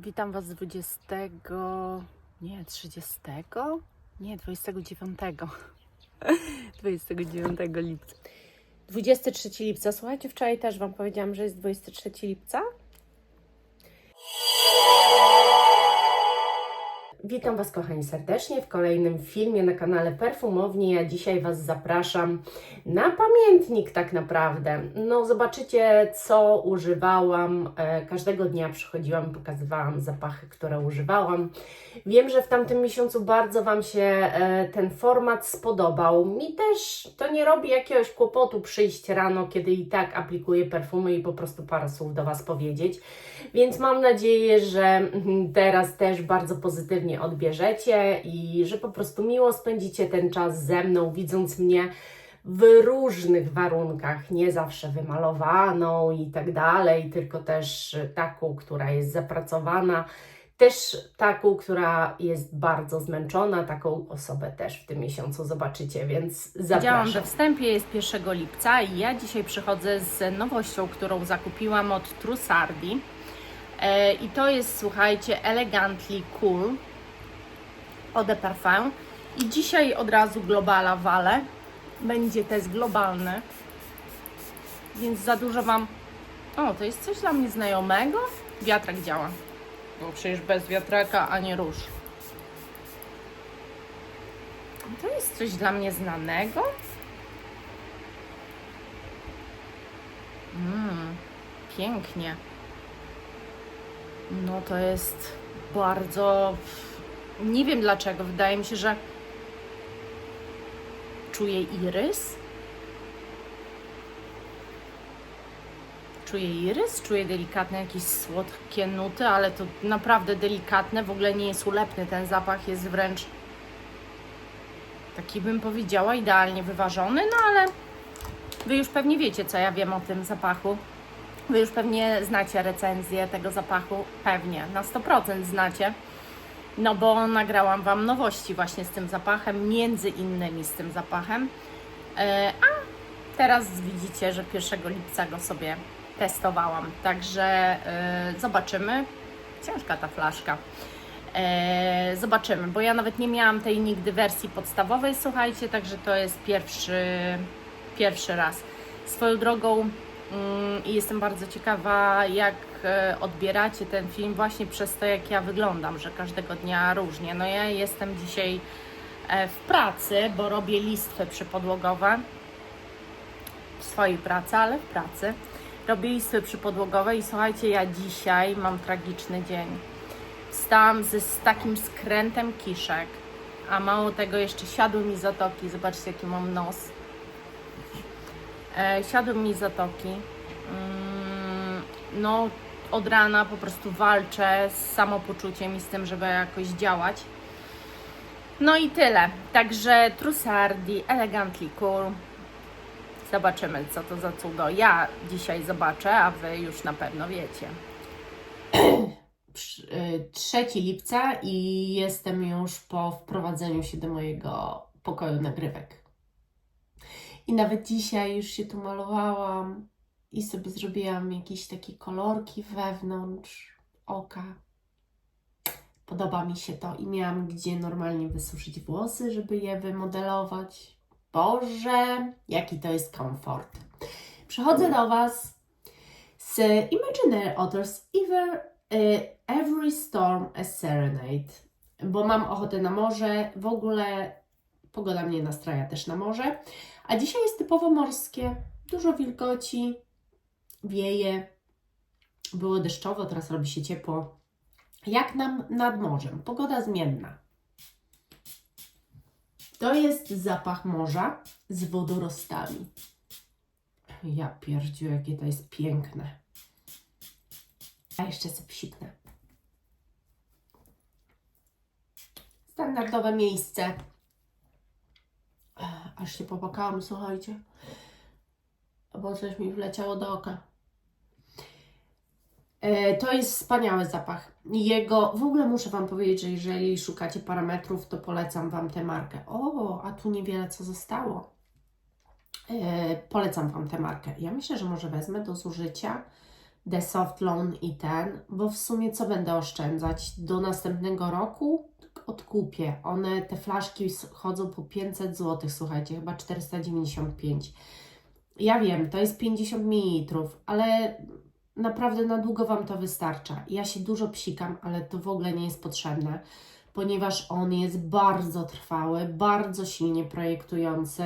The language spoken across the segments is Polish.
Witam Was 20, nie 30, nie 29, 29 lipca. 23 lipca. Słuchajcie, wczoraj też Wam powiedziałam, że jest 23 lipca. Witam Was, kochani, serdecznie w kolejnym filmie na kanale Perfumowni. Ja dzisiaj Was zapraszam na pamiętnik tak naprawdę. No zobaczycie, co używałam. Każdego dnia przychodziłam i pokazywałam zapachy, które używałam. Wiem, że w tamtym miesiącu bardzo Wam się ten format spodobał. Mi też to nie robi jakiegoś kłopotu przyjść rano, kiedy i tak aplikuję perfumy i po prostu parę słów do Was powiedzieć. Więc mam nadzieję, że teraz też bardzo pozytywnie odbierzecie i że po prostu miło spędzicie ten czas ze mną, widząc mnie w różnych warunkach, nie zawsze wymalowaną i tak dalej, tylko też taką, która jest zapracowana, też taką, która jest bardzo zmęczona, taką osobę też w tym miesiącu zobaczycie, więc zapraszam. Powiedziałam, że wstępie jest 1 lipca i ja dzisiaj przychodzę z nowością, którą zakupiłam od Trussardi. I to jest, słuchajcie, Elegantly Cool Eau de Parfum. I dzisiaj od razu globala walę. Będzie test globalny, więc za dużo Wam... O, to jest coś dla mnie znajomego? Wiatrak działa. Bo przecież bez wiatraka ani róż. To jest coś dla mnie znanego? Pięknie. No to jest bardzo... Nie wiem dlaczego. Wydaje mi się, że czuję irys. Czuję delikatne jakieś słodkie nuty, ale to naprawdę delikatne. W ogóle nie jest ulepny ten zapach. Jest wręcz taki, bym powiedziała, idealnie wyważony. No ale Wy już pewnie wiecie, co ja wiem o tym zapachu. Wy już pewnie znacie recenzję tego zapachu, pewnie, na 100% znacie, no bo nagrałam Wam nowości właśnie z tym zapachem, między innymi z tym zapachem, a teraz widzicie, że 1 lipca go sobie testowałam, także zobaczymy, ciężka ta flaszka, zobaczymy, bo ja nawet nie miałam tej nigdy wersji podstawowej, słuchajcie, także to jest pierwszy raz. Swoją drogą i jestem bardzo ciekawa, jak odbieracie ten film właśnie przez to, jak ja wyglądam, że każdego dnia różnie. No ja jestem dzisiaj w pracy, bo robię listwy przypodłogowe w swojej pracy, ale w pracy. Robię listwy przypodłogowe i słuchajcie, ja dzisiaj mam tragiczny dzień. Wstałam z takim skrętem kiszek, a mało tego jeszcze siadły mi zatoki. Zobaczcie, jaki mam nos. Siadły mi zatoki. No, od rana po prostu walczę z samopoczuciem i z tym, żeby jakoś działać. No i tyle. Także Trussardi, Elegantly Cool. Zobaczymy, co to za cudo. Ja dzisiaj zobaczę, a Wy już na pewno wiecie. 3 lipca i jestem już po wprowadzeniu się do mojego pokoju nagrywek. I nawet dzisiaj już się tu malowałam i sobie zrobiłam jakieś takie kolorki wewnątrz oka. Podoba mi się to i miałam gdzie normalnie wysuszyć włosy, żeby je wymodelować. Boże, jaki to jest komfort. Przychodzę do Was z Imaginary Authors Every Storm a Serenade, bo mam ochotę na morze. W ogóle pogoda mnie nastraja też na morze. A dzisiaj jest typowo morskie, dużo wilgoci, wieje, było deszczowo, teraz robi się ciepło. Jak nam nad morzem, pogoda zmienna. To jest zapach morza z wodorostami. Ja pierdziu, jakie to jest piękne. A jeszcze sobie psiknę. Standardowe miejsce. Aż się popłakałam, słuchajcie, bo coś mi wleciało do oka. To jest wspaniały zapach. Jego, w ogóle muszę Wam powiedzieć, że jeżeli szukacie parametrów, to polecam Wam tę markę. O, a tu niewiele co zostało. Polecam Wam tę markę. Ja myślę, że może wezmę do zużycia The Soft Loan i ten, bo w sumie co będę oszczędzać? Do następnego roku odkupię. Te flaszki chodzą po 500 zł, słuchajcie, chyba 495. Ja wiem, to jest 50 ml, ale naprawdę na długo Wam to wystarcza. Ja się dużo psikam, ale to w ogóle nie jest potrzebne, ponieważ on jest bardzo trwały, bardzo silnie projektujący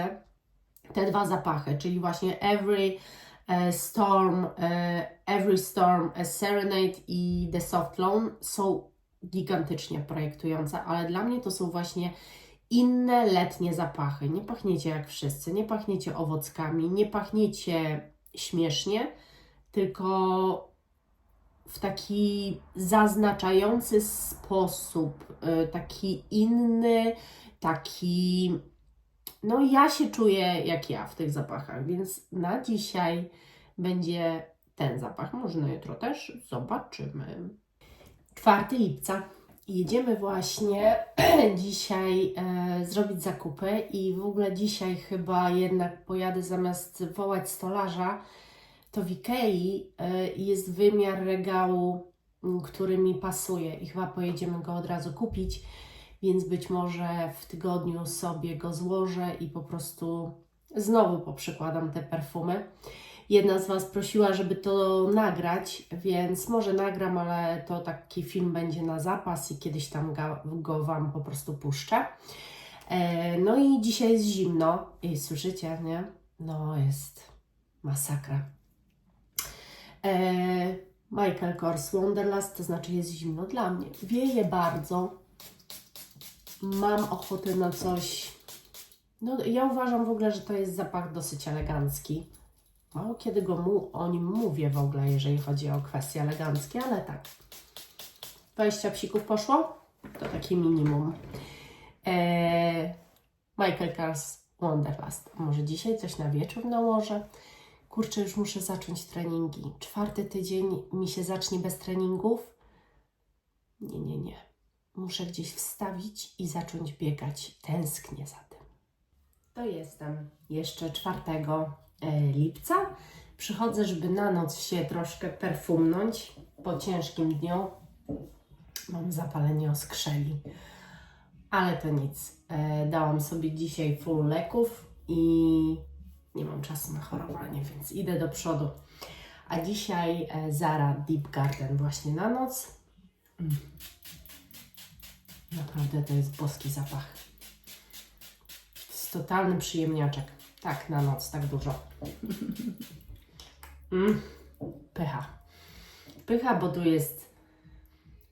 te dwa zapachy, czyli właśnie Every Storm, A Serenade i The Soft Loan są gigantycznie projektujące, ale dla mnie to są właśnie inne letnie zapachy. Nie pachniecie jak wszyscy, nie pachniecie owockami, nie pachniecie śmiesznie, tylko w taki zaznaczający sposób, taki inny, taki... No ja się czuję jak ja w tych zapachach, więc na dzisiaj będzie ten zapach, może na jutro też, zobaczymy. 4 lipca. Jedziemy właśnie dzisiaj zrobić zakupy i w ogóle dzisiaj chyba jednak pojadę zamiast wołać stolarza, to w Ikei jest wymiar regału, który mi pasuje i chyba pojedziemy go od razu kupić, więc być może w tygodniu sobie go złożę i po prostu znowu poprzykładam te perfumy. Jedna z Was prosiła, żeby to nagrać, więc może nagram, ale to taki film będzie na zapas i kiedyś tam go Wam po prostu puszczę. No i dzisiaj jest zimno i słyszycie, nie? No jest masakra. Michael Kors Wanderlust, to znaczy jest zimno dla mnie. Wieje bardzo. Mam ochotę na coś... No ja uważam w ogóle, że to jest zapach dosyć elegancki. Mało kiedy o nim mówię w ogóle, jeżeli chodzi o kwestie eleganckie, ale tak. 20 psików poszło? To takie minimum. Michael Kors Wanderlust. Może dzisiaj coś na wieczór nałożę? Kurczę, już muszę zacząć treningi. 4 tydzień mi się zacznie bez treningów? Nie. Muszę gdzieś wstawić i zacząć biegać. Tęsknię za tym. To jestem jeszcze 4 lipca. Przychodzę, żeby na noc się troszkę perfumnąć po ciężkim dniu. Mam zapalenie oskrzeli, ale to nic. Dałam sobie dzisiaj full leków i nie mam czasu na chorowanie, więc idę do przodu. A dzisiaj Zara Deep Garden właśnie na noc. Naprawdę to jest boski zapach. To jest totalny przyjemniaczek. Tak, na noc, tak dużo. Pycha. Pycha, bo tu jest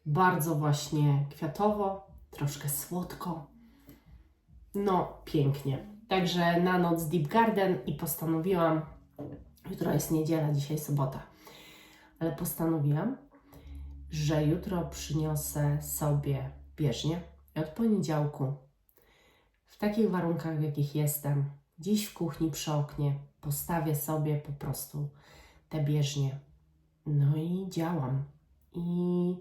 bardzo właśnie kwiatowo, troszkę słodko. No, pięknie. Także na noc Deep Garden i postanowiłam, jutro jest niedziela, dzisiaj sobota, ale postanowiłam, że jutro przyniosę sobie bieżnię i od poniedziałku w takich warunkach, w jakich jestem, dziś w kuchni przy oknie, postawię sobie po prostu te bieżnie. No i działam. I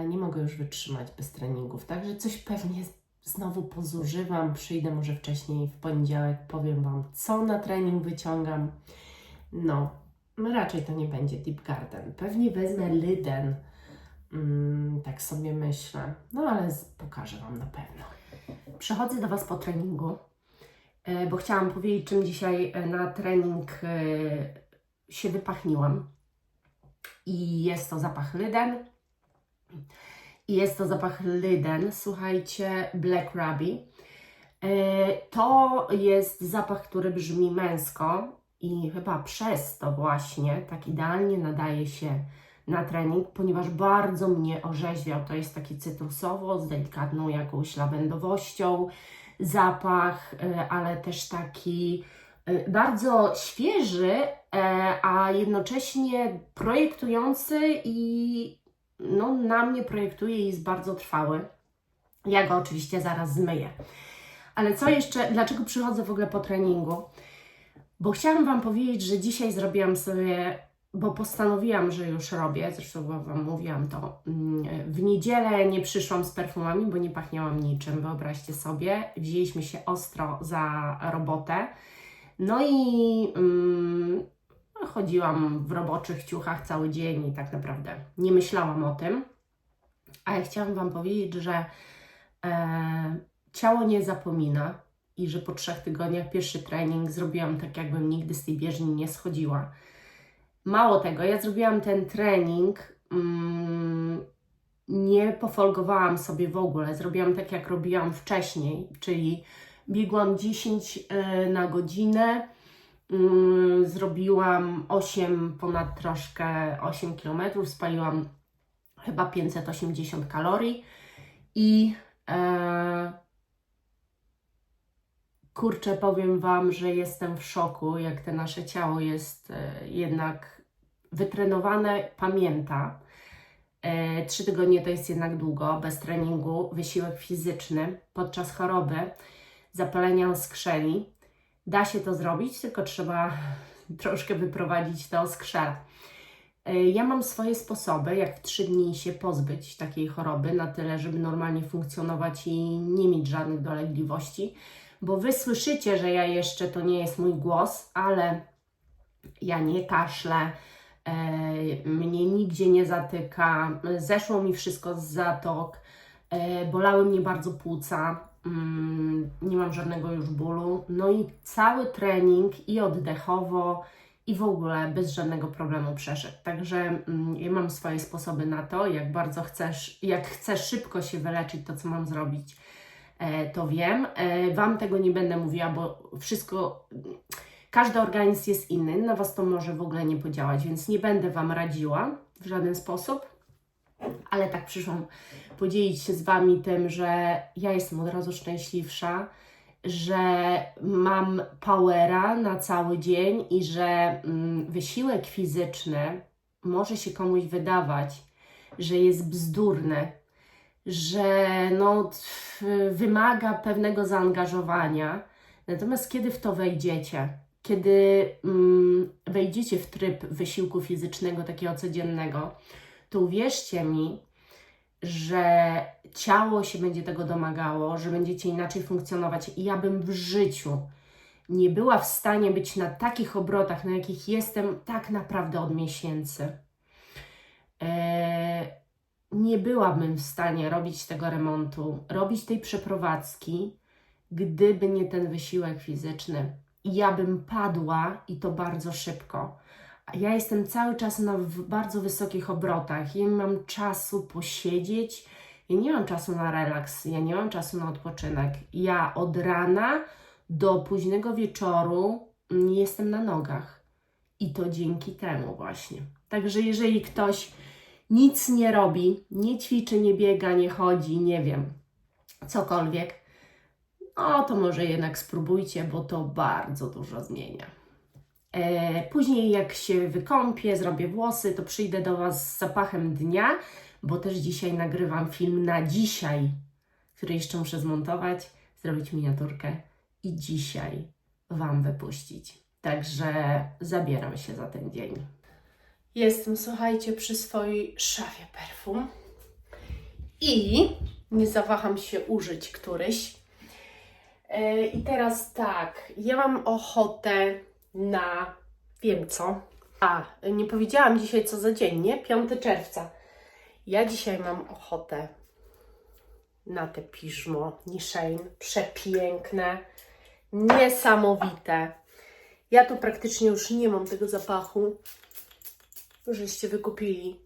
nie mogę już wytrzymać bez treningów. Także coś pewnie znowu pozużywam. Przyjdę może wcześniej w poniedziałek, powiem Wam, co na trening wyciągam. No, raczej to nie będzie Deep Garden. Pewnie wezmę Lyden. Tak sobie myślę. No ale pokażę Wam na pewno. Przechodzę do Was po treningu, bo chciałam powiedzieć, czym dzisiaj na trening się wypachniłam. I jest to zapach Lyden. Słuchajcie, Black Ruby. To jest zapach, który brzmi męsko i chyba przez to właśnie tak idealnie nadaje się na trening, ponieważ bardzo mnie orzeźwiał. To jest taki cytrusowo, z delikatną jakąś lawendowością zapach, ale też taki bardzo świeży, a jednocześnie projektujący i no, na mnie projektuje i jest bardzo trwały. Ja go oczywiście zaraz zmyję. Ale co jeszcze, dlaczego przychodzę w ogóle po treningu? Bo chciałam Wam powiedzieć, że dzisiaj zrobiłam sobie, bo postanowiłam, że już robię, zresztą Wam mówiłam to, w niedzielę nie przyszłam z perfumami, bo nie pachniałam niczym, wyobraźcie sobie. Wzięliśmy się ostro za robotę. No i chodziłam w roboczych ciuchach cały dzień i tak naprawdę nie myślałam o tym. A ja chciałam Wam powiedzieć, że ciało nie zapomina i że po 3 tygodniach pierwszy trening zrobiłam tak, jakbym nigdy z tej bieżni nie schodziła. Mało tego, ja zrobiłam ten trening, nie pofolgowałam sobie w ogóle, zrobiłam tak, jak robiłam wcześniej, czyli biegłam 10 na godzinę, zrobiłam 8 ponad troszkę 8 km, spaliłam chyba 580 kalorii i kurczę, powiem Wam, że jestem w szoku, jak to nasze ciało jest jednak wytrenowane, pamięta. 3 tygodnie to jest jednak długo, bez treningu, wysiłek fizyczny podczas choroby, zapalenia skrzeli. Da się to zrobić, tylko trzeba troszkę wyprowadzić to skrzela. Ja mam swoje sposoby, jak w 3 dni się pozbyć takiej choroby, na tyle, żeby normalnie funkcjonować i nie mieć żadnych dolegliwości. Bo Wy słyszycie, że ja jeszcze, to nie jest mój głos, ale ja nie kaszlę, mnie nigdzie nie zatyka, zeszło mi wszystko z zatok, bolały mnie bardzo płuca, nie mam żadnego już bólu. No i cały trening i oddechowo, i w ogóle bez żadnego problemu przeszedł. Także ja mam swoje sposoby na to, jak chcesz szybko się wyleczyć, to co mam zrobić, to wiem. Wam tego nie będę mówiła, bo każdy organizm jest inny, na Was to może w ogóle nie podziałać, więc nie będę Wam radziła w żaden sposób, ale tak przyszłam podzielić się z Wami tym, że ja jestem od razu szczęśliwsza, że mam powera na cały dzień i że wysiłek fizyczny może się komuś wydawać, że jest bzdurny, że wymaga pewnego zaangażowania. Natomiast kiedy w to wejdziecie, kiedy wejdziecie w tryb wysiłku fizycznego, takiego codziennego, to uwierzcie mi, że ciało się będzie tego domagało, że będziecie inaczej funkcjonować. I ja bym w życiu nie była w stanie być na takich obrotach, na jakich jestem tak naprawdę od miesięcy. Nie byłabym w stanie robić tego remontu, robić tej przeprowadzki, gdyby nie ten wysiłek fizyczny. I ja bym padła i to bardzo szybko. A ja jestem cały czas na bardzo wysokich obrotach. Ja nie mam czasu posiedzieć, ja nie mam czasu na relaks, ja nie mam czasu na odpoczynek. Ja od rana do późnego wieczoru jestem na nogach. I to dzięki temu właśnie. Także jeżeli ktoś nic nie robi, nie ćwiczy, nie biega, nie chodzi, nie wiem, cokolwiek, no to może jednak spróbujcie, bo to bardzo dużo zmienia. Później jak się wykąpię, zrobię włosy, to przyjdę do Was z zapachem dnia, bo też dzisiaj nagrywam film na dzisiaj, który jeszcze muszę zmontować, zrobić miniaturkę i dzisiaj Wam wypuścić. Także zabieram się za ten dzień. Jestem, słuchajcie, przy swojej szafie perfum i nie zawaham się użyć któryś. I teraz tak, ja mam ochotę na, wiem co, nie powiedziałam dzisiaj co za dzień, nie? 5 czerwca. Ja dzisiaj mam ochotę na te piżmo Nishein, przepiękne, niesamowite. Ja tu praktycznie już nie mam tego zapachu, żeście wykupili.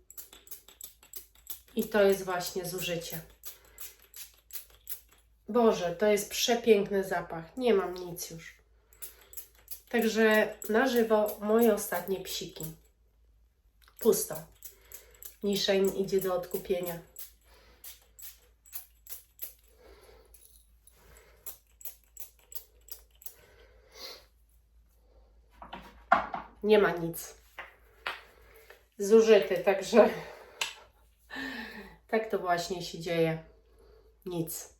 I to jest właśnie zużycie. Boże, to jest przepiękny zapach. Nie mam nic już. Także na żywo moje ostatnie psiki. Pusto. Nishein idzie do odkupienia. Nie ma nic. Zużyty, także tak to właśnie się dzieje. Nic.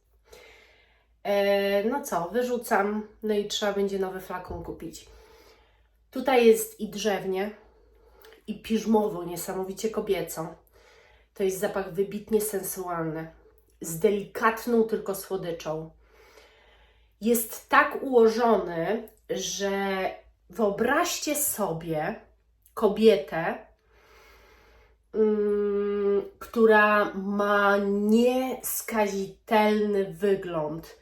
No co, wyrzucam, no i trzeba będzie nowy flakon kupić. Tutaj jest i drzewnie, i piżmowo, niesamowicie kobieco. To jest zapach wybitnie sensualny, z delikatną tylko słodyczą. Jest tak ułożony, że wyobraźcie sobie, kobietę, która ma nieskazitelny wygląd.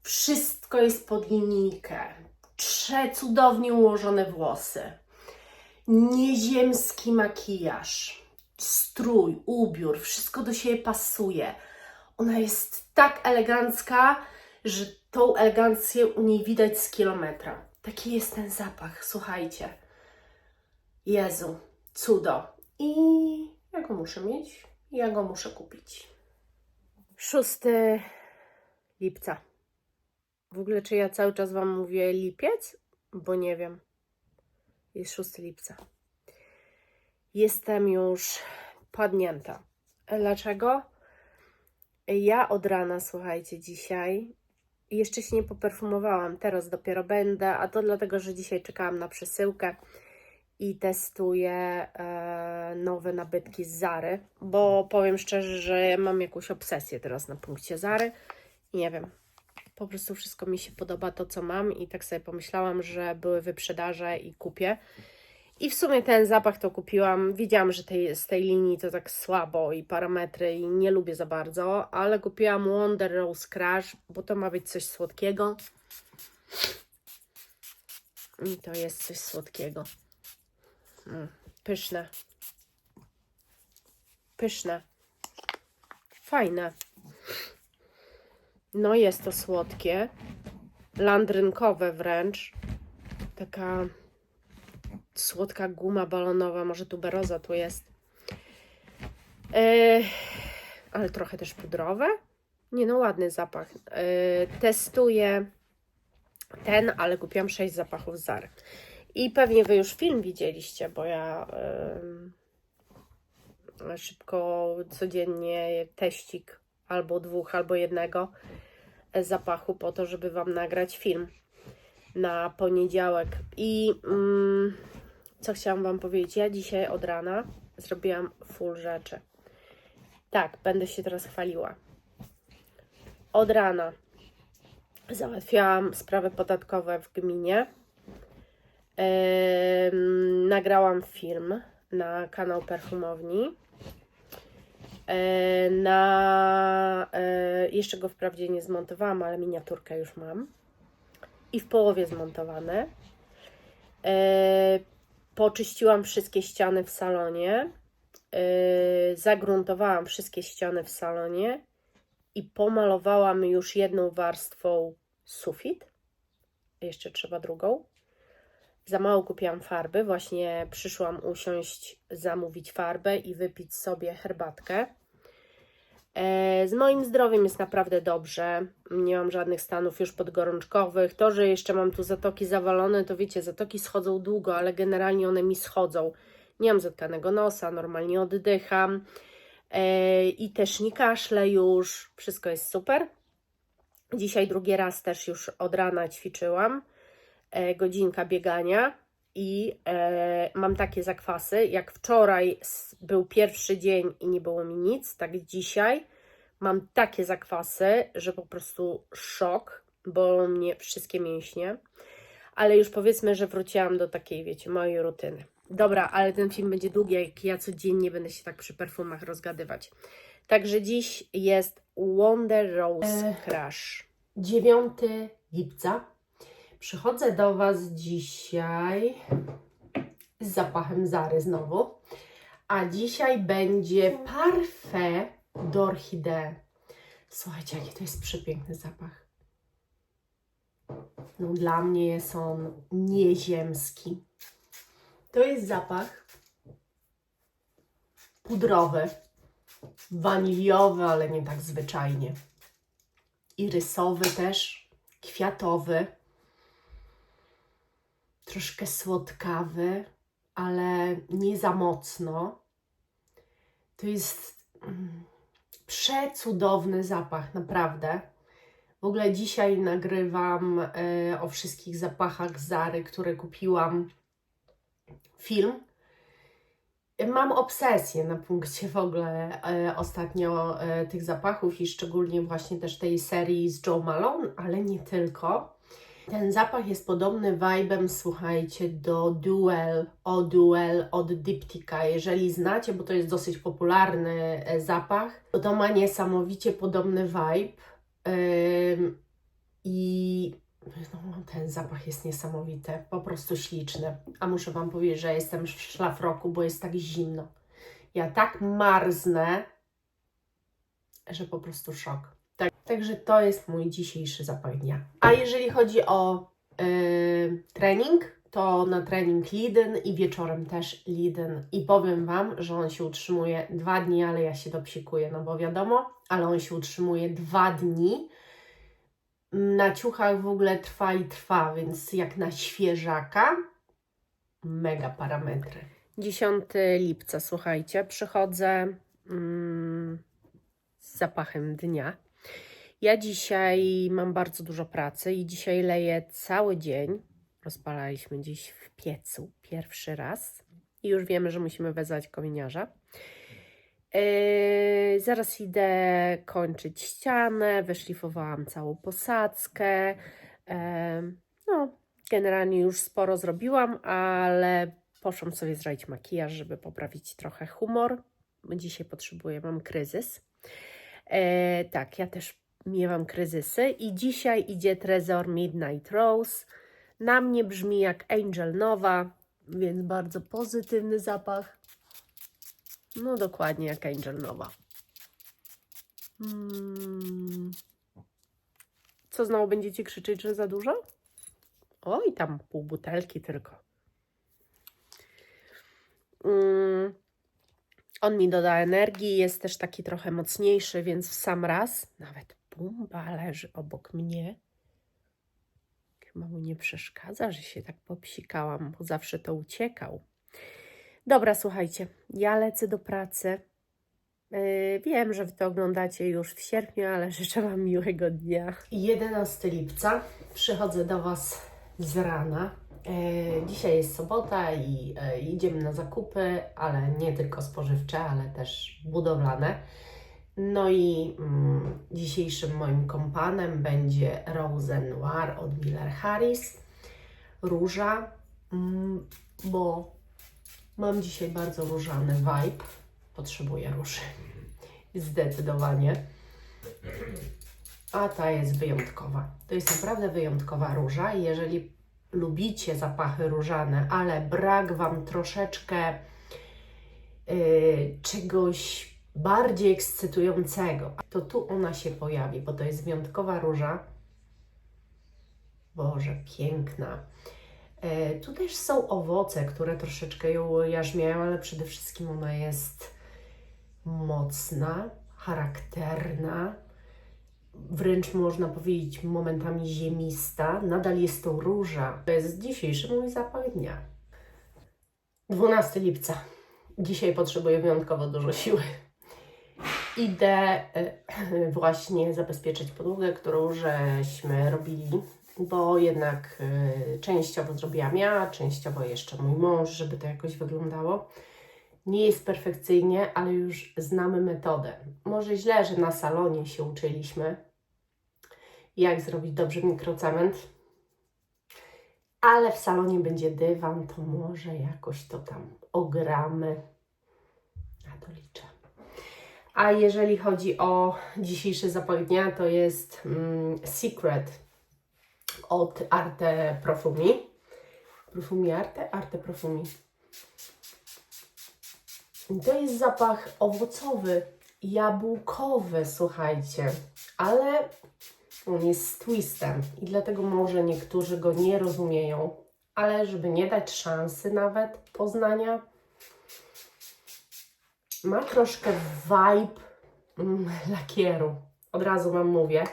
Wszystko jest pod linijkę. Cudownie ułożone włosy. Nieziemski makijaż. Strój, ubiór, wszystko do siebie pasuje. Ona jest tak elegancka, że tą elegancję u niej widać z kilometra. Taki jest ten zapach, słuchajcie. Jezu, cudo. I ja go muszę mieć, ja go muszę kupić. 6 lipca. W ogóle czy ja cały czas Wam mówię lipiec? Bo nie wiem. Jest 6 lipca. Jestem już padnięta. Dlaczego? Ja od rana, słuchajcie, dzisiaj jeszcze się nie poperfumowałam, teraz dopiero będę, a to dlatego, że dzisiaj czekałam na przesyłkę i testuję nowe nabytki z Zary, bo powiem szczerze, że mam jakąś obsesję teraz na punkcie Zary. Nie wiem, po prostu wszystko mi się podoba, to co mam i tak sobie pomyślałam, że były wyprzedaże i kupię. I w sumie ten zapach to kupiłam. Wiedziałam, że z tej linii to tak słabo i parametry i nie lubię za bardzo, ale kupiłam Wonder Rose Crush, bo to ma być coś słodkiego. I to jest coś słodkiego. Pyszne. Pyszne. Fajne. No jest to słodkie. Landrynkowe wręcz. Taka słodka guma balonowa, może tuberoza tu jest. Ale trochę też pudrowe. Nie no, ładny zapach. Testuję ten, ale kupiłam 6 zapachów z Zary. I pewnie Wy już film widzieliście, bo ja szybko, codziennie teścik albo 2, albo 1 zapachu po to, żeby Wam nagrać film na poniedziałek. I co chciałam Wam powiedzieć? Ja dzisiaj od rana zrobiłam full rzeczy. Tak, będę się teraz chwaliła. Od rana załatwiałam sprawy podatkowe w gminie. Nagrałam film na kanał Perfumowni. Jeszcze go wprawdzie nie zmontowałam, ale miniaturkę już mam. I w połowie zmontowane. Poczyściłam wszystkie ściany w salonie. Zagruntowałam wszystkie ściany w salonie. I pomalowałam już 1 warstwą sufit. Jeszcze trzeba drugą. Za mało kupiłam farby. Właśnie przyszłam usiąść, zamówić farbę i wypić sobie herbatkę. Z moim zdrowiem jest naprawdę dobrze. Nie mam żadnych stanów już podgorączkowych. To, że jeszcze mam tu zatoki zawalone, to wiecie, zatoki schodzą długo, ale generalnie one mi schodzą. Nie mam zatkanego nosa, normalnie oddycham. I też nie kaszlę już. Wszystko jest super. Dzisiaj drugi raz też już od rana ćwiczyłam. Godzinka biegania. I mam takie zakwasy, jak wczoraj był pierwszy dzień i nie było mi nic, tak dzisiaj mam takie zakwasy, że po prostu szok, bolą mnie wszystkie mięśnie, ale już powiedzmy, że wróciłam do takiej, wiecie, mojej rutyny. Dobra, ale ten film będzie długi, jak ja codziennie będę się tak przy perfumach rozgadywać. Także dziś jest Wonder Rose Crush. 9 lipca. Przychodzę do Was dzisiaj z zapachem Zary znowu, a dzisiaj będzie Parfait d'Orchidée. Słuchajcie, jaki to jest przepiękny zapach. No, dla mnie jest on nieziemski. To jest zapach pudrowy, waniliowy, ale nie tak zwyczajnie. Irysowy też, kwiatowy. Troszkę słodkawy, ale nie za mocno. To jest przecudowny zapach, naprawdę. W ogóle dzisiaj nagrywam o wszystkich zapachach Zary, które kupiłam, film. Mam obsesję na punkcie w ogóle ostatnio tych zapachów i szczególnie właśnie też tej serii z Joe Malone, ale nie tylko. Ten zapach jest podobny vibe'em, słuchajcie, do Duel od Diptyka. Jeżeli znacie, bo to jest dosyć popularny zapach, to ma niesamowicie podobny vibe. I no, ten zapach jest niesamowity, po prostu śliczny. A muszę Wam powiedzieć, że jestem w szlafroku, bo jest tak zimno. Ja tak marznę, że po prostu szok. Także to jest mój dzisiejszy zapach dnia. A jeżeli chodzi o trening, to na trening Liden i wieczorem też Liden. I powiem Wam, że on się utrzymuje 2 dni, ale ja się dopsikuję, no bo wiadomo, ale on się utrzymuje 2 dni. Na ciuchach w ogóle trwa i trwa, więc jak na świeżaka, mega parametry. 10 lipca, słuchajcie, przychodzę z zapachem dnia. Ja dzisiaj mam bardzo dużo pracy i dzisiaj leję cały dzień. Rozpalaliśmy dziś w piecu pierwszy raz i już wiemy, że musimy wezwać kominiarza. Zaraz idę kończyć ścianę, wyszlifowałam całą posadzkę. No, generalnie już sporo zrobiłam, ale poszłam sobie zrobić makijaż, żeby poprawić trochę humor. Dzisiaj potrzebuję, mam kryzys. Tak, ja też miewam kryzysy i dzisiaj idzie Trezor Midnight Rose. Na mnie brzmi jak Angel Nowa, więc bardzo pozytywny zapach. No dokładnie jak Angel Nowa. Co znowu będziecie krzyczeć, że za dużo? Oj, tam pół butelki tylko. On mi doda energii, jest też taki trochę mocniejszy, więc w sam raz, nawet Pumba leży obok mnie. Chyba mu nie przeszkadza, że się tak popsikałam, bo zawsze to uciekał. Dobra, słuchajcie, ja lecę do pracy. Wiem, że Wy to oglądacie już w sierpniu, ale życzę Wam miłego dnia. 11 lipca, przychodzę do Was z rana. Dzisiaj jest sobota i idziemy na zakupy, ale nie tylko spożywcze, ale też budowlane. No i dzisiejszym moim kompanem będzie Rose Noir od Miller Harris. Róża, bo mam dzisiaj bardzo różany vibe. Potrzebuję róży. Zdecydowanie. A ta jest wyjątkowa. To jest naprawdę wyjątkowa róża. Jeżeli lubicie zapachy różane, ale brak Wam troszeczkę czegoś bardziej ekscytującego, to tu ona się pojawi, bo to jest wyjątkowa róża. Boże, piękna. Tu też są owoce, które troszeczkę ją ujarzmiają, ale przede wszystkim ona jest mocna, charakterna, wręcz można powiedzieć momentami ziemista. Nadal jest to róża. To jest dzisiejszy mój zapach dnia. 12 lipca. Dzisiaj potrzebuję wyjątkowo dużo siły. Idę właśnie zabezpieczyć podłogę, którą żeśmy robili, bo jednak częściowo zrobiłam ja, częściowo jeszcze mój mąż, żeby to jakoś wyglądało. Nie jest perfekcyjnie, ale już znamy metodę. Może źle, że na salonie się uczyliśmy, jak zrobić dobrze mikrocement, ale w salonie będzie dywan, to może jakoś to tam ogramy. Na to liczę. A jeżeli chodzi o dzisiejszy zapach dnia, to jest Secret od Arte Profumi. Profumi Arte? Arte Profumi. To jest zapach owocowy, jabłkowy, słuchajcie, ale on jest z twistem i dlatego może niektórzy go nie rozumieją, ale żeby nie dać szansy nawet poznania, ma troszkę vibe lakieru, od razu Wam mówię,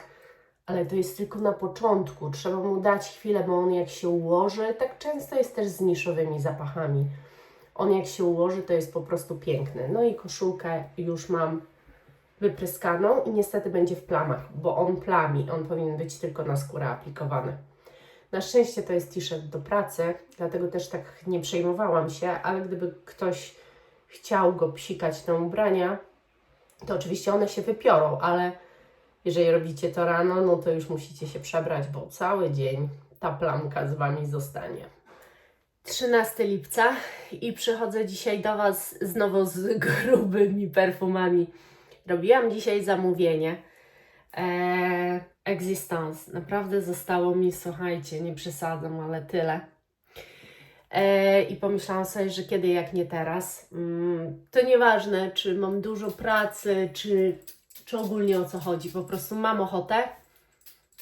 ale to jest tylko na początku, trzeba mu dać chwilę, bo on jak się ułoży, tak często jest też z niszowymi zapachami. On jak się ułoży, to jest po prostu piękny. No i koszulkę już mam wypryskaną i niestety będzie w plamach, bo on plami, on powinien być tylko na skórę aplikowany. Na szczęście to jest t-shirt do pracy, dlatego też tak nie przejmowałam się, ale gdyby ktoś chciał go psikać na ubrania, to oczywiście one się wypiorą, ale jeżeli robicie to rano, no to już musicie się przebrać, bo cały dzień ta plamka z Wami zostanie. 13 lipca i przychodzę dzisiaj do Was znowu z grubymi perfumami. Robiłam dzisiaj zamówienie. Existence. Naprawdę zostało mi, słuchajcie, nie przesadzam, ale tyle. I pomyślałam sobie, że kiedy jak nie teraz. To nieważne, czy mam dużo pracy, czy ogólnie o co chodzi. Po prostu mam ochotę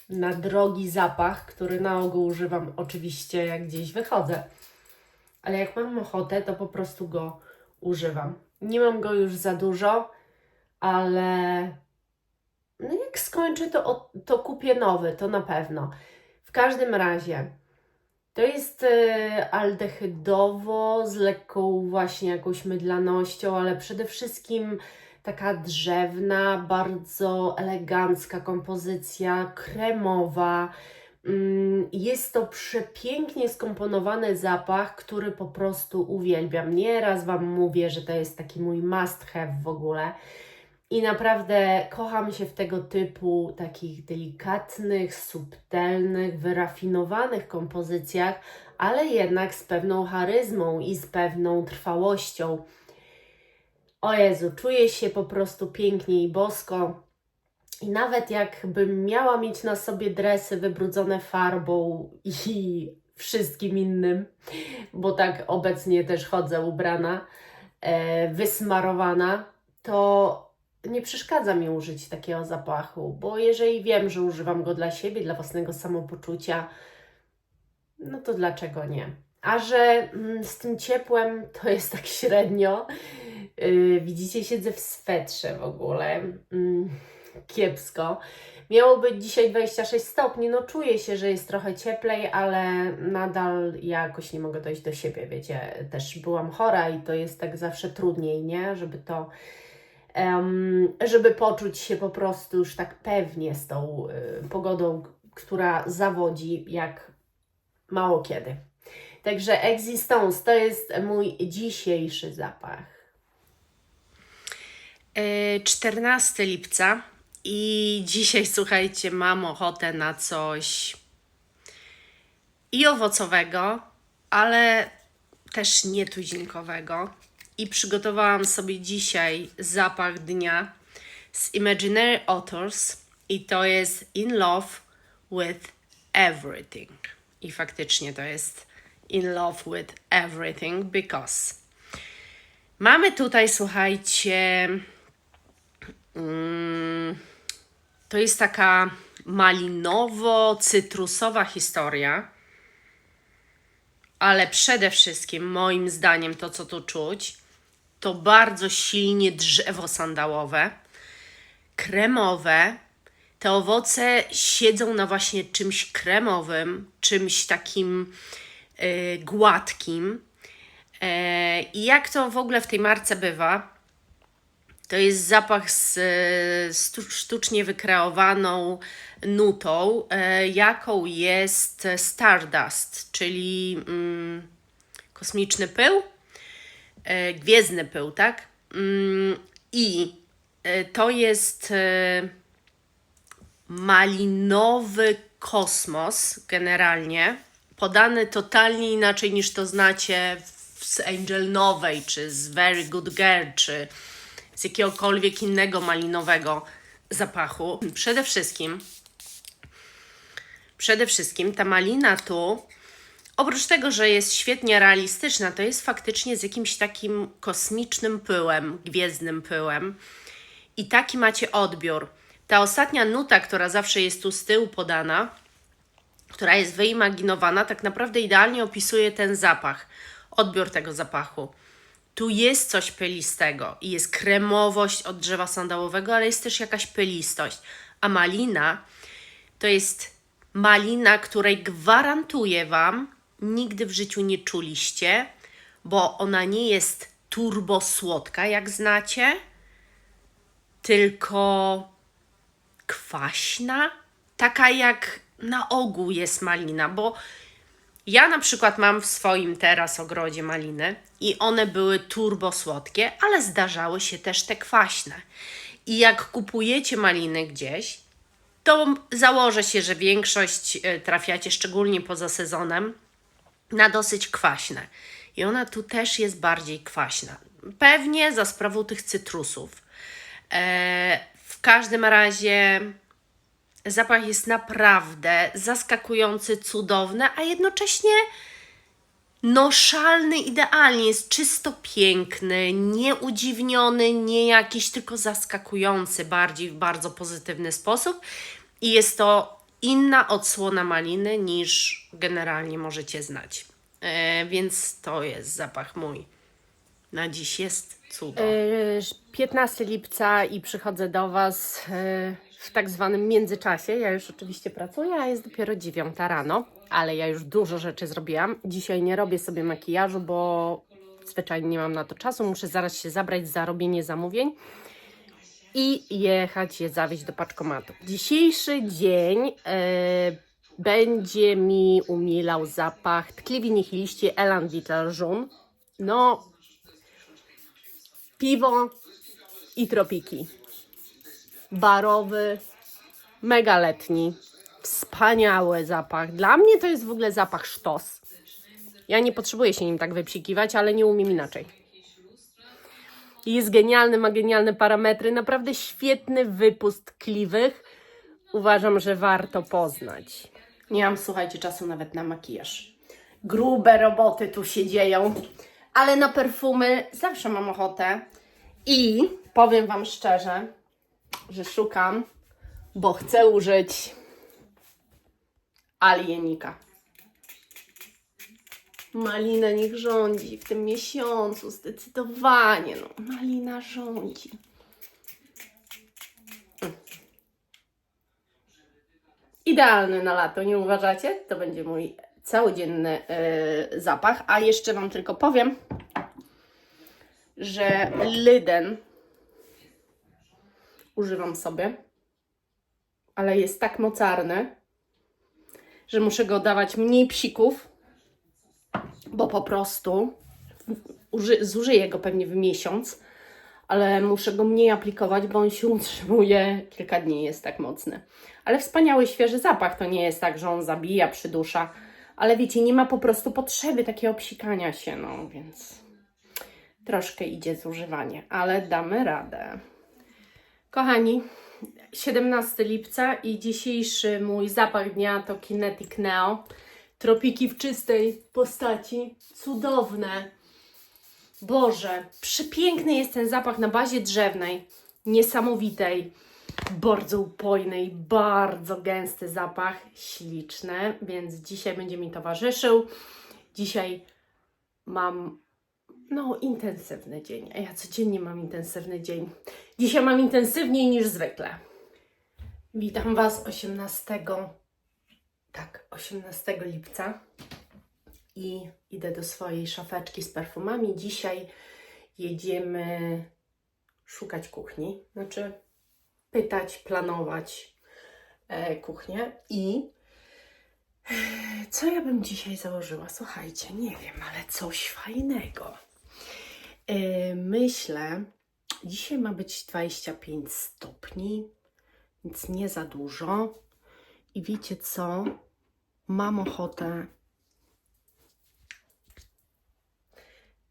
na drogi zapach, który na ogół używam oczywiście jak gdzieś wychodzę. Ale jak mam ochotę, to po prostu go używam. Nie mam go już za dużo, ale no jak skończę, to kupię nowy, to na pewno. W każdym razie to jest aldehydowo, z lekką właśnie jakąś mydlanością, ale przede wszystkim taka drzewna, bardzo elegancka kompozycja, kremowa. Jest to przepięknie skomponowany zapach, który po prostu uwielbiam. Nieraz Wam mówię, że to jest taki mój must have w ogóle. I naprawdę kocham się w tego typu takich delikatnych, subtelnych, wyrafinowanych kompozycjach, ale jednak z pewną charyzmą i z pewną trwałością. O Jezu, czuję się po prostu pięknie i bosko. I nawet jakbym miała mieć na sobie dresy wybrudzone farbą i wszystkim innym, bo tak obecnie też chodzę ubrana, wysmarowana, to nie przeszkadza mi użyć takiego zapachu, bo jeżeli wiem, że używam go dla siebie, dla własnego samopoczucia, no to dlaczego nie? A że z tym ciepłem to jest tak średnio. Widzicie, siedzę w swetrze w ogóle. Kiepsko. Miało być dzisiaj 26 stopni, no czuję się, że jest trochę cieplej, ale nadal jakoś nie mogę dojść do siebie, wiecie, też byłam chora i to jest tak zawsze trudniej, nie, żeby poczuć się po prostu już tak pewnie z tą pogodą, która zawodzi jak mało kiedy. Także Existence to jest mój dzisiejszy zapach. 14 lipca i dzisiaj, słuchajcie, mam ochotę na coś i owocowego, ale też nietuzinkowego. I przygotowałam sobie dzisiaj zapach dnia z Imaginary Authors i to jest In Love with Everything. I faktycznie to jest In Love with Everything, because mamy tutaj, słuchajcie, to jest taka malinowo-cytrusowa historia, ale przede wszystkim moim zdaniem to, co tu czuć, to bardzo silnie drzewo sandałowe, kremowe. Te owoce siedzą na właśnie czymś kremowym, czymś takim gładkim. I jak to w ogóle w tej marce bywa, to jest zapach z sztucznie wykreowaną nutą, jaką jest Stardust, czyli kosmiczny pył, gwiezdny pył, tak? I to jest malinowy kosmos generalnie, podany totalnie inaczej niż to znacie z Angel Nowej, czy z Very Good Girl, czy z jakiegokolwiek innego malinowego zapachu. Przede wszystkim ta malina tu, oprócz tego, że jest świetnie realistyczna, to jest faktycznie z jakimś takim kosmicznym pyłem, gwiezdnym pyłem. I taki macie odbiór. Ta ostatnia nuta, która zawsze jest tu z tyłu podana, która jest wyimaginowana, tak naprawdę idealnie opisuje ten zapach, odbiór tego zapachu. Tu jest coś pylistego i jest kremowość od drzewa sandałowego, ale jest też jakaś pylistość. A malina to jest malina, której gwarantuję Wam, nigdy w życiu nie czuliście, bo ona nie jest turbo słodka, jak znacie, tylko kwaśna, taka jak na ogół jest malina, bo ja na przykład mam w swoim teraz ogrodzie maliny i one były turbo słodkie, ale zdarzały się też te kwaśne. I jak kupujecie maliny gdzieś, to założę się, że większość trafiacie, szczególnie poza sezonem, na dosyć kwaśne. I ona tu też jest bardziej kwaśna. Pewnie za sprawą tych cytrusów. W każdym razie zapach jest naprawdę zaskakujący, cudowny, a jednocześnie szalny idealnie. Jest czysto piękny, nie udziwniony, nie jakiś, tylko zaskakujący bardziej w bardzo pozytywny sposób. I jest to inna odsłona maliny niż generalnie możecie znać. Więc to jest zapach mój. Na dziś jest cudo. 15 lipca i przychodzę do Was w tak zwanym międzyczasie. Ja już oczywiście pracuję, a jest dopiero 9 rano, ale ja już dużo rzeczy zrobiłam. Dzisiaj nie robię sobie makijażu, bo zwyczajnie nie mam na to czasu. Muszę zaraz się zabrać za robienie zamówień i jechać je zawieźć do paczkomatu. Dzisiejszy dzień będzie mi umilał zapach tkliwi nihiliści Elan Vital Jaune. Piwo i tropiki. Barowy, mega letni, wspaniały zapach. Dla mnie to jest w ogóle zapach sztos. Ja nie potrzebuję się nim tak wypsikiwać, ale nie umiem inaczej. Jest genialny, ma genialne parametry, naprawdę świetny wypust tkliwych. Uważam, że warto poznać. Nie mam, słuchajcie, czasu nawet na makijaż. Grube roboty tu się dzieją, ale na perfumy zawsze mam ochotę. I powiem Wam szczerze, że szukam, bo chcę użyć Alienika. Malina niech rządzi w tym miesiącu, zdecydowanie. Malina rządzi. Idealny na lato, nie uważacie? To będzie mój całodzienny zapach. A jeszcze Wam tylko powiem, że Lyden używam sobie, ale jest tak mocarny, że muszę go dawać mniej psików, bo po prostu zużyję go pewnie w miesiąc, ale muszę go mniej aplikować, bo on się utrzymuje kilka dni, jest tak mocny. Ale wspaniały, świeży zapach, to nie jest tak, że on zabija, przydusza, ale wiecie, nie ma po prostu potrzeby takiego psikania się, więc troszkę idzie zużywanie, ale damy radę. Kochani, 17 lipca i dzisiejszy mój zapach dnia to Kinetic Neo. Tropiki w czystej postaci. Cudowne. Boże, przepiękny jest ten zapach na bazie drzewnej. Niesamowitej. Bardzo upojnej, bardzo gęsty zapach. Śliczny, więc dzisiaj będzie mi towarzyszył. Dzisiaj mam intensywny dzień, a ja codziennie mam intensywny dzień. Dzisiaj mam intensywniej niż zwykle. Witam Was 18 lipca i idę do swojej szafeczki z perfumami. Dzisiaj jedziemy szukać kuchni, pytać, planować kuchnię i co ja bym dzisiaj założyła? Słuchajcie, nie wiem, ale coś fajnego. Myślę, dzisiaj ma być 25 stopni, więc nie za dużo. I wiecie co? Mam ochotę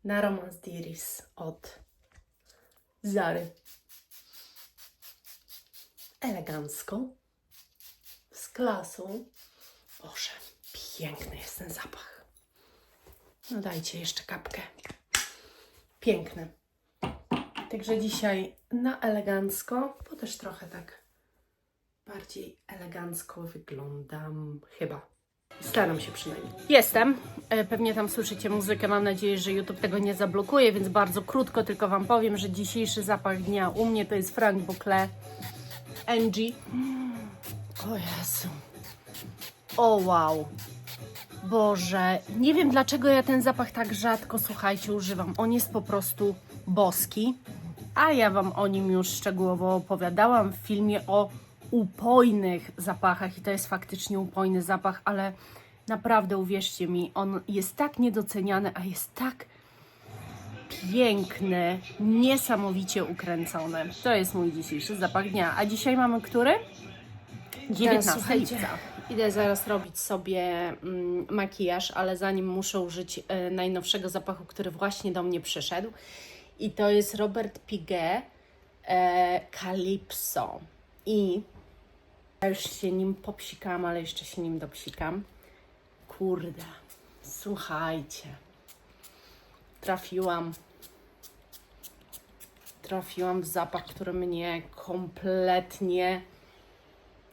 na Romance d'Iris od Zary. Elegancko, z klasą. Boże, piękny jest ten zapach. Dajcie jeszcze kapkę. Piękny. Także dzisiaj na elegancko, bo też trochę tak bardziej elegancko wyglądam chyba. Staram się przynajmniej. Jestem. Pewnie tam słyszycie muzykę. Mam nadzieję, że YouTube tego nie zablokuje, więc bardzo krótko tylko Wam powiem, że dzisiejszy zapach dnia u mnie to jest Franck Boclet NG. O Jezu. O wow. Boże, nie wiem dlaczego ja ten zapach tak rzadko, słuchajcie, używam. On jest po prostu boski, a ja Wam o nim już szczegółowo opowiadałam w filmie o upojnych zapachach i to jest faktycznie upojny zapach, ale naprawdę uwierzcie mi, on jest tak niedoceniany, a jest tak piękny, niesamowicie ukręcony. To jest mój dzisiejszy zapach dnia. A dzisiaj mamy który? 19 lipca. Idę zaraz robić sobie makijaż, ale zanim muszę użyć najnowszego zapachu, który właśnie do mnie przyszedł. I to jest Robert Piguet Calypso. I ja już się nim popsikam, ale jeszcze się nim dopsikam. Kurde, słuchajcie. Trafiłam w zapach, który mnie kompletnie...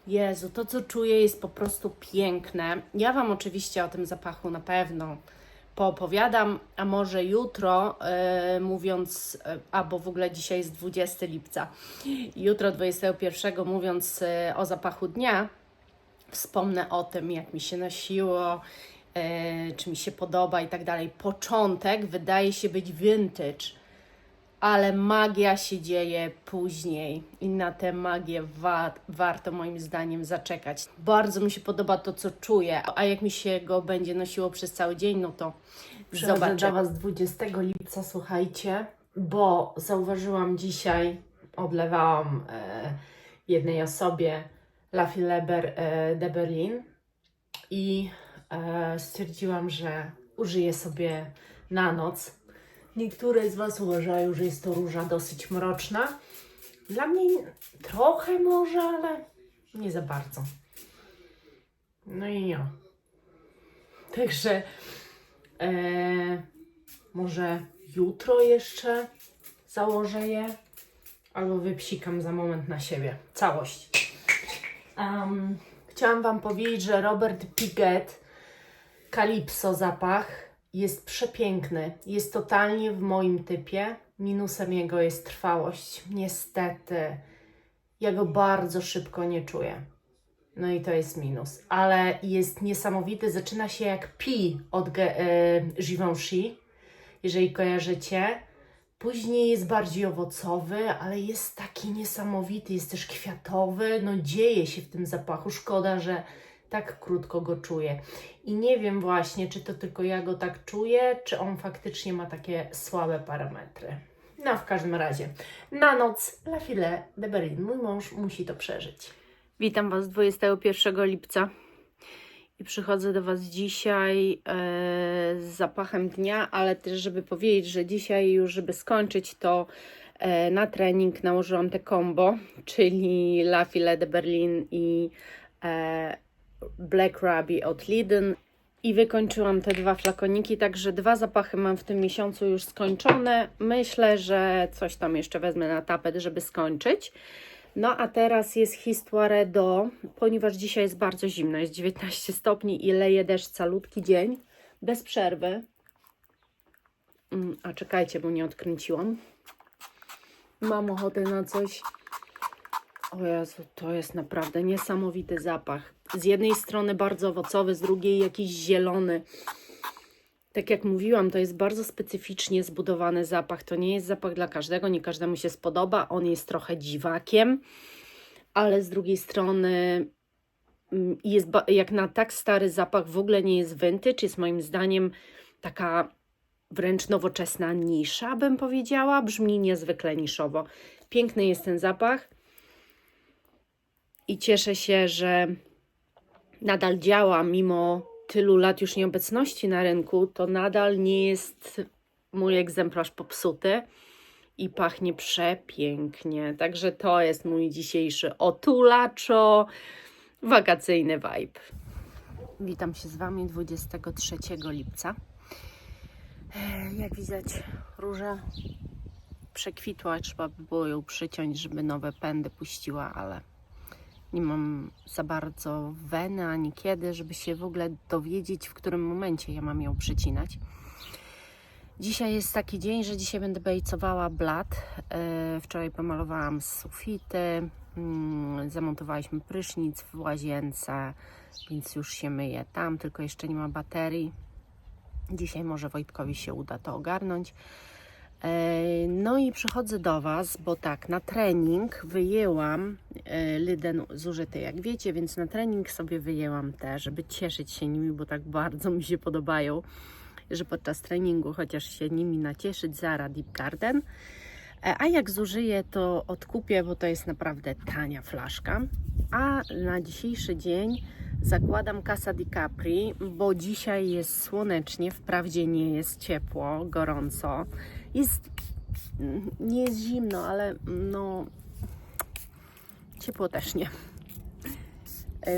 Jezu, to co czuję jest po prostu piękne. Ja Wam oczywiście o tym zapachu na pewno poopowiadam, a może jutro, albo w ogóle dzisiaj jest 20 lipca, jutro 21, mówiąc o zapachu dnia, wspomnę o tym, jak mi się nosiło, czy mi się podoba i tak dalej. Początek wydaje się być vintage, ale magia się dzieje później i na tę magię warto moim zdaniem zaczekać. Bardzo mi się podoba to, co czuję, a jak mi się go będzie nosiło przez cały dzień, no to zobaczę. Do Was 20 lipca, słuchajcie, bo zauważyłam dzisiaj, odlewałam jednej osobie La Fileber de Berlin i stwierdziłam, że użyję sobie na noc. Niektóre z Was uważają, że jest to róża dosyć mroczna. Dla mnie trochę może, ale nie za bardzo. No i ja. Także może jutro jeszcze założę je, albo wypsikam za moment na siebie. Całość. Chciałam Wam powiedzieć, że Robert Piguet Calypso zapach jest przepiękny, jest totalnie w moim typie. Minusem jego jest trwałość. Niestety, ja go bardzo szybko nie czuję. No i to jest minus. Ale jest niesamowity. Zaczyna się jak Pi od Givenchy, jeżeli kojarzycie. Później jest bardziej owocowy, ale jest taki niesamowity. Jest też kwiatowy. No dzieje się w tym zapachu. Szkoda, że tak krótko go czuję. I nie wiem właśnie, czy to tylko ja go tak czuję, czy on faktycznie ma takie słabe parametry. No w każdym razie, na noc La Filet de Berlin. Mój mąż musi to przeżyć. Witam Was 21 lipca i przychodzę do Was dzisiaj z zapachem dnia, ale też żeby powiedzieć, że dzisiaj już, żeby skończyć to na trening nałożyłam te combo, czyli La Filet de Berlin i Black Ruby od Lidl i wykończyłam te 2 flakoniki, także 2 zapachy mam w tym miesiącu już skończone. Myślę, że coś tam jeszcze wezmę na tapet, żeby skończyć. No a teraz jest Histoire d'Eau, ponieważ dzisiaj jest bardzo zimno, jest 19 stopni i leje deszcz calutki dzień, bez przerwy. A czekajcie, bo nie odkręciłam. Mam ochotę na coś. O Jezu, to jest naprawdę niesamowity zapach. Z jednej strony bardzo owocowy, z drugiej jakiś zielony. Tak jak mówiłam, to jest bardzo specyficznie zbudowany zapach. To nie jest zapach dla każdego, nie każdemu się spodoba. On jest trochę dziwakiem, ale z drugiej strony jest jak na tak stary zapach w ogóle nie jest vintage. Jest moim zdaniem taka wręcz nowoczesna nisza, bym powiedziała. Brzmi niezwykle niszowo. Piękny jest ten zapach. I cieszę się, że nadal działa, mimo tylu lat już nieobecności na rynku, to nadal nie jest mój egzemplarz popsuty i pachnie przepięknie. Także to jest mój dzisiejszy otulaczo wakacyjny vibe. Witam się z Wami 23 lipca. Jak widać, róża przekwitła, trzeba by było ją przyciąć, żeby nowe pędy puściła, ale nie mam za bardzo weny ani kiedy, żeby się w ogóle dowiedzieć, w którym momencie ja mam ją przycinać. Dzisiaj jest taki dzień, że dzisiaj będę bejcowała blat. Wczoraj pomalowałam sufity, zamontowaliśmy prysznic w łazience, więc już się myję tam, tylko jeszcze nie ma baterii. Dzisiaj może Wojtkowi się uda to ogarnąć. No i przychodzę do Was, bo tak, na trening wyjęłam Lyden zużyty, jak wiecie, więc na trening sobie wyjęłam te, żeby cieszyć się nimi, bo tak bardzo mi się podobają, że podczas treningu chociaż się nimi nacieszyć, Zara Deep Garden. A jak zużyję, to odkupię, bo to jest naprawdę tania flaszka. A na dzisiejszy dzień zakładam Casa di Capri, bo dzisiaj jest słonecznie, wprawdzie nie jest ciepło, gorąco. Nie jest zimno, ale no ciepło też nie.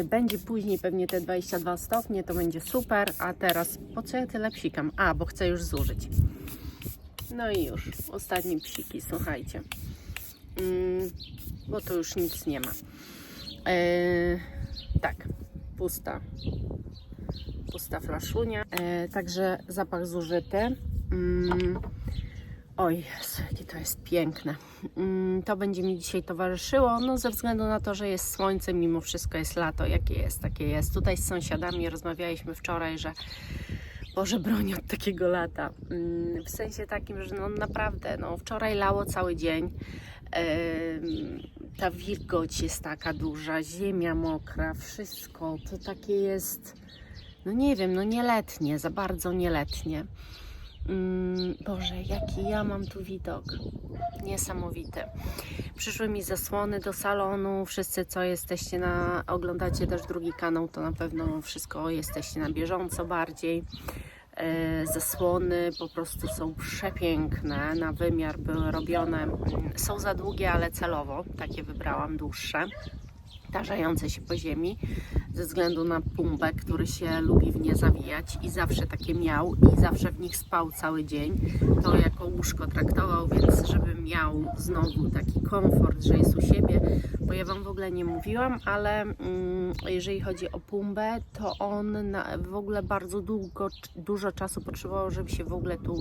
Będzie później pewnie te 22 stopnie, to będzie super. A teraz po co ja tyle psikam? A, bo chcę już zużyć. No i już, ostatnie psiki, słuchajcie. Bo to już nic nie ma. Tak, pusta flaszunia. Także zapach zużyty. Oj, Jezu, jakie to jest piękne. To będzie mi dzisiaj towarzyszyło, no ze względu na to, że jest słońce, mimo wszystko jest lato, jakie jest, takie jest. Tutaj z sąsiadami rozmawialiśmy wczoraj, że Boże, broń od takiego lata. W sensie takim, że no naprawdę, no wczoraj lało cały dzień. Ta wilgoć jest taka duża, ziemia mokra, wszystko to takie jest, no nie wiem, no nieletnie, za bardzo nieletnie. Boże, jaki ja mam tu widok, niesamowity. Przyszły mi zasłony do salonu, wszyscy co jesteście oglądacie też drugi kanał, to na pewno wszystko jesteście na bieżąco bardziej. Zasłony po prostu są przepiękne, na wymiar były robione, są za długie, ale celowo, takie wybrałam dłuższe, tarzające się po ziemi, ze względu na Pumbę, który się lubi w nie zawijać i zawsze takie miał i zawsze w nich spał cały dzień. To jako łóżko traktował, więc żeby miał znowu taki komfort, że jest u siebie, bo ja Wam w ogóle nie mówiłam, ale jeżeli chodzi o Pumbę, to on w ogóle bardzo dużo czasu potrzebował, żeby się w ogóle tu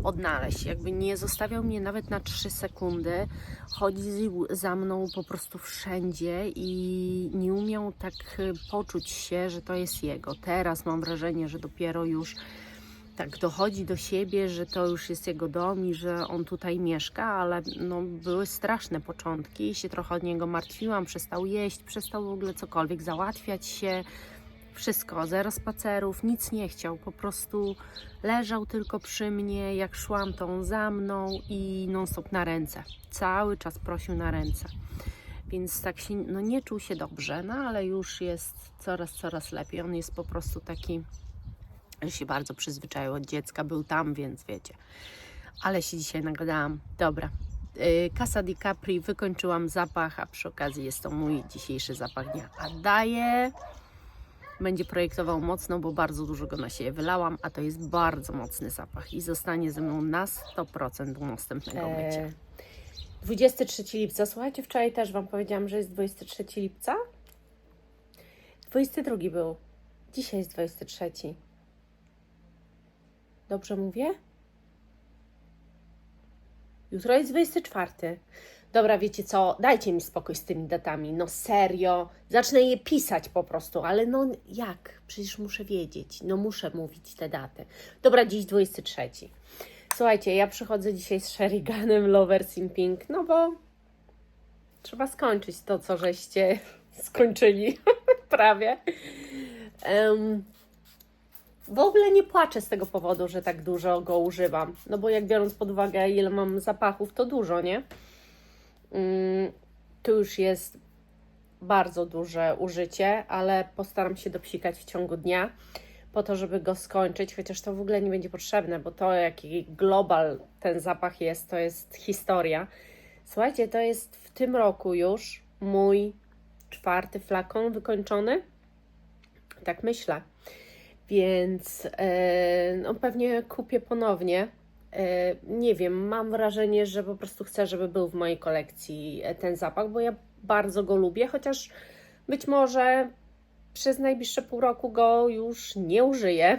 odnaleźć. Jakby nie zostawiał mnie nawet na 3 sekundy, chodził za mną po prostu wszędzie i nie umiał tak poczuć się, że to jest jego. Teraz mam wrażenie, że dopiero już tak dochodzi do siebie, że to już jest jego dom i że on tutaj mieszka, ale no, były straszne początki, się trochę od niego martwiłam, przestał jeść, przestał w ogóle cokolwiek załatwiać się, wszystko, zero spacerów, nic nie chciał, po prostu leżał tylko przy mnie, jak szłam to on za mną i non stop na ręce, cały czas prosił na ręce. Więc tak się, no nie czuł się dobrze, no ale już jest coraz lepiej. On jest po prostu taki, że się bardzo przyzwyczaił od dziecka, był tam, więc wiecie. Ale się dzisiaj nagadałam. Dobra, Casa di Capri, wykończyłam zapach, a przy okazji jest to mój dzisiejszy zapach dnia. A daję, będzie projektował mocno, bo bardzo dużo go na siebie wylałam, a to jest bardzo mocny zapach i zostanie ze mną na 100% do następnego mycia. 23 lipca. Słuchajcie, wczoraj też Wam powiedziałam, że jest 23 lipca. 22 był. Dzisiaj jest 23. Dobrze mówię? Jutro jest 24. Dobra, wiecie co? Dajcie mi spokój z tymi datami. No serio. Zacznę je pisać po prostu, ale no jak? Przecież muszę wiedzieć. No muszę mówić te daty. Dobra, dziś 23. Słuchajcie, ja przychodzę dzisiaj z Sheriganem Lovers in Pink, no bo trzeba skończyć to, co żeście skończyli prawie. W ogóle nie płaczę z tego powodu, że tak dużo go używam, no bo jak biorąc pod uwagę, ile mam zapachów, to dużo, nie? Tu już jest bardzo duże użycie, ale postaram się dopsikać w ciągu dnia, po to, żeby go skończyć, chociaż to w ogóle nie będzie potrzebne, bo to jaki global ten zapach jest, to jest historia. Słuchajcie, to jest w tym roku już mój 4. flakon wykończony, tak myślę, więc no pewnie kupię ponownie. Nie wiem, mam wrażenie, że po prostu chcę, żeby był w mojej kolekcji ten zapach, bo ja bardzo go lubię, chociaż być może przez najbliższe pół roku go już nie użyję.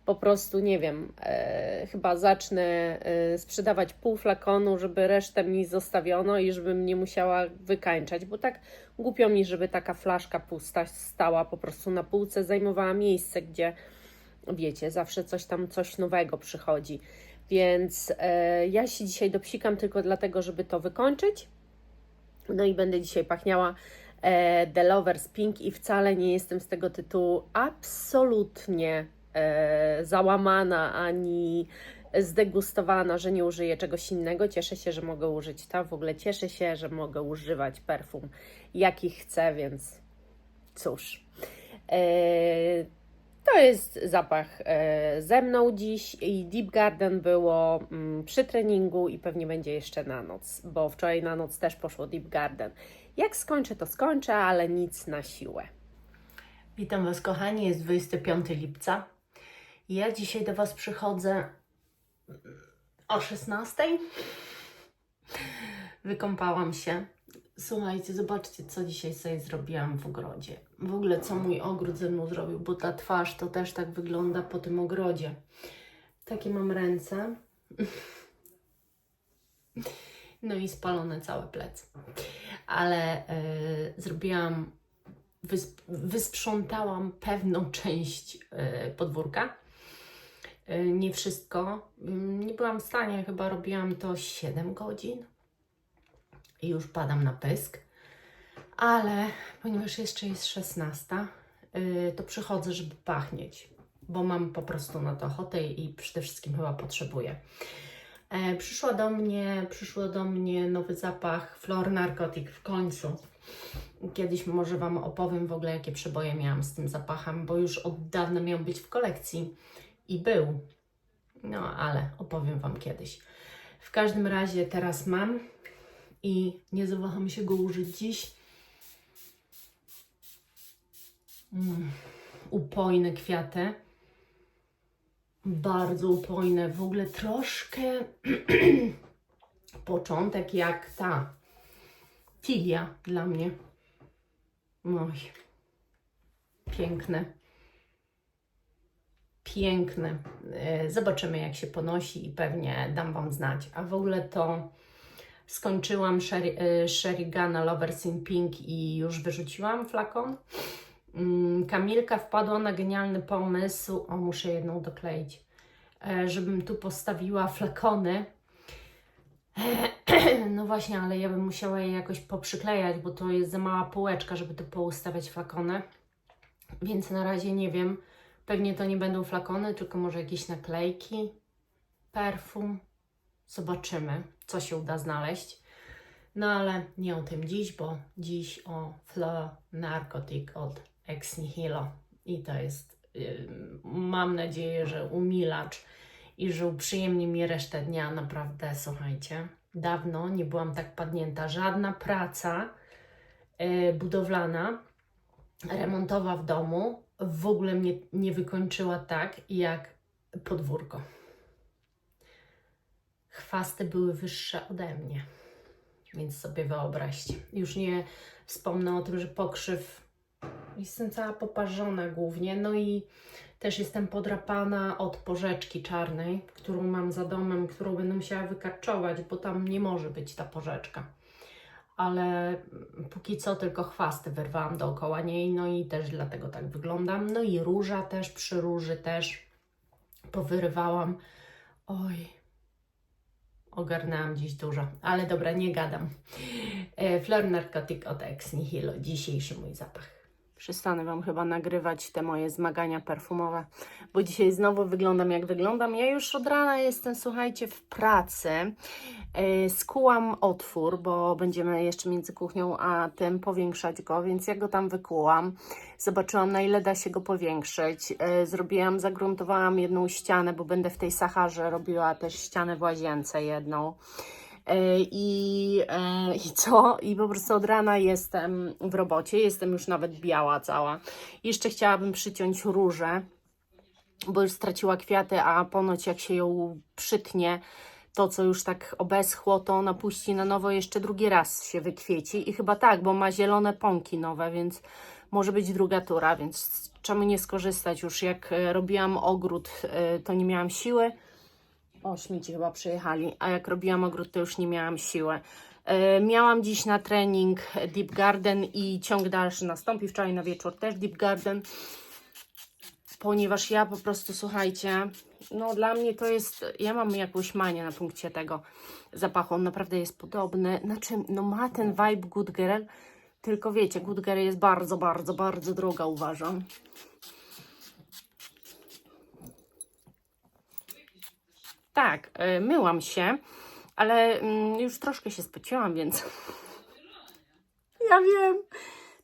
Po prostu, nie wiem, chyba zacznę sprzedawać pół flakonu, żeby resztę mi zostawiono i żebym nie musiała wykańczać, bo tak głupio mi, żeby taka flaszka pusta stała po prostu na półce, zajmowała miejsce, gdzie, wiecie, zawsze coś nowego przychodzi. Więc ja się dzisiaj dopsikam tylko dlatego, żeby to wykończyć. No i będę dzisiaj pachniała The Lovers Pink i wcale nie jestem z tego tytułu absolutnie załamana, ani zdegustowana, że nie użyję czegoś innego. Cieszę się, że mogę użyć to. W ogóle cieszę się, że mogę używać perfum, jaki chcę, więc cóż. To jest zapach ze mną dziś i Deep Garden było przy treningu i pewnie będzie jeszcze na noc, bo wczoraj na noc też poszło Deep Garden. Jak skończę, to skończę, ale nic na siłę. Witam Was, kochani, jest 25 lipca. Ja dzisiaj do Was przychodzę o 16. Wykąpałam się. Słuchajcie, zobaczcie, co dzisiaj sobie zrobiłam w ogrodzie. W ogóle, co mój ogród ze mną zrobił, bo ta twarz to też tak wygląda po tym ogrodzie. Takie mam ręce. No i spalone całe plecy. Ale zrobiłam, wysprzątałam pewną część podwórka. Nie wszystko. Nie byłam w stanie, chyba robiłam to 7 godzin. I już padam na pysk, ale ponieważ jeszcze jest 16, to przychodzę, żeby pachnieć, bo mam po prostu na to ochotę i przede wszystkim chyba potrzebuję. Przyszło do mnie nowy zapach Flor Narcotic w końcu. Kiedyś może Wam opowiem w ogóle, jakie przeboje miałam z tym zapachem, bo już od dawna miał być w kolekcji i był. No, ale opowiem Wam kiedyś. W każdym razie teraz mam i nie zawaham się go użyć dziś. Upojne kwiaty. Bardzo upojne. W ogóle troszkę początek jak ta tilia dla mnie. Oj, piękne. Piękne. Zobaczymy, jak się ponosi i pewnie dam Wam znać. A w ogóle to skończyłam Sherigana Lovers in Pink i już wyrzuciłam flakon. Kamilka wpadła na genialny pomysł, o, muszę jedną dokleić, żebym tu postawiła flakony. No właśnie, ale ja bym musiała je jakoś poprzyklejać, bo to jest za mała półeczka, żeby tu poustawiać flakony. Więc na razie nie wiem, pewnie to nie będą flakony, tylko może jakieś naklejki, perfum. Zobaczymy, co się uda znaleźć. No ale nie o tym dziś, bo dziś o Flor Narcotic od Ex Nihilo. I to jest, mam nadzieję, że umilacz i że uprzyjemni mi resztę dnia. Naprawdę, słuchajcie, dawno nie byłam tak padnięta. Żadna praca budowlana, remontowa w domu w ogóle mnie nie wykończyła tak jak podwórko. Chwasty były wyższe ode mnie, więc sobie wyobraźcie. Już nie wspomnę o tym, że pokrzyw, jestem cała poparzona głównie, no i też jestem podrapana od porzeczki czarnej, którą mam za domem, którą będę musiała wykarczować, bo tam nie może być ta porzeczka. Ale póki co tylko chwasty wyrwałam dookoła niej, no i też dlatego tak wyglądam. No i róża też, przy róży też powyrywałam. Oj, ogarnęłam dziś dużo, ale dobra, nie gadam. Flor Narcotic od Ex Nihilo, dzisiejszy mój zapach. Przestanę Wam chyba nagrywać te moje zmagania perfumowe, bo dzisiaj znowu wyglądam jak wyglądam. Ja już od rana jestem, słuchajcie, w pracy. Skułam otwór, bo będziemy jeszcze między kuchnią a tym powiększać go, więc ja go tam wykułam. Zobaczyłam, na ile da się go powiększyć. Загruntowałam jedną ścianę, bo będę w tej Saharze robiła też ścianę w łazience jedną. I co? I po prostu od rana jestem w robocie, jestem już nawet biała cała. Jeszcze chciałabym przyciąć różę, bo już straciła kwiaty, a ponoć jak się ją przytnie, to co już tak obeschło, to ona puści na nowo, jeszcze drugi raz się wykwieci. I chyba tak, bo ma zielone pąki nowe, więc może być druga tura, więc czemu nie skorzystać? Już jak robiłam ogród, to nie miałam siły. O, śmieci chyba przyjechali, a jak robiłam ogród, to już nie miałam siły. Miałam dziś na trening Deep Garden i ciąg dalszy nastąpi. Wczoraj na wieczór też Deep Garden, ponieważ ja po prostu, słuchajcie, no dla mnie to jest, ja mam jakąś manię na punkcie tego zapachu. On naprawdę jest podobny, znaczy, no ma ten vibe Good Girl, tylko wiecie, Good Girl jest bardzo, bardzo, bardzo droga, uważam. Tak, myłam się, ale już troszkę się spociłam, więc ja wiem,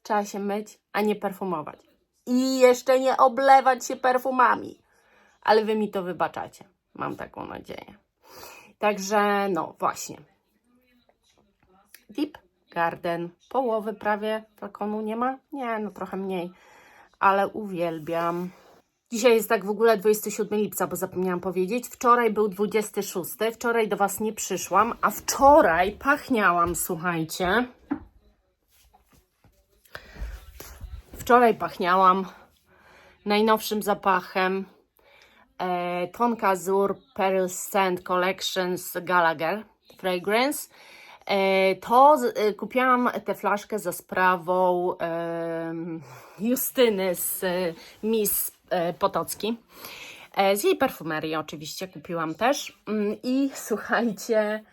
trzeba się myć, a nie perfumować. I jeszcze nie oblewać się perfumami. Ale wy mi to wybaczacie, mam taką nadzieję. Także no właśnie. Deep Garden, połowy prawie flakonu nie ma? Nie, no trochę mniej, ale uwielbiam. Dzisiaj jest tak w ogóle 27 lipca, bo zapomniałam powiedzieć. Wczoraj był 26, wczoraj do Was nie przyszłam, a wczoraj pachniałam, słuchajcie. Wczoraj pachniałam najnowszym zapachem Tonka Azur Pearl Scent Collections Gallagher Fragrance. Kupiłam tę flaszkę za sprawą Justyny z Miss Potocki. Z jej perfumerii oczywiście kupiłam też. I słuchajcie,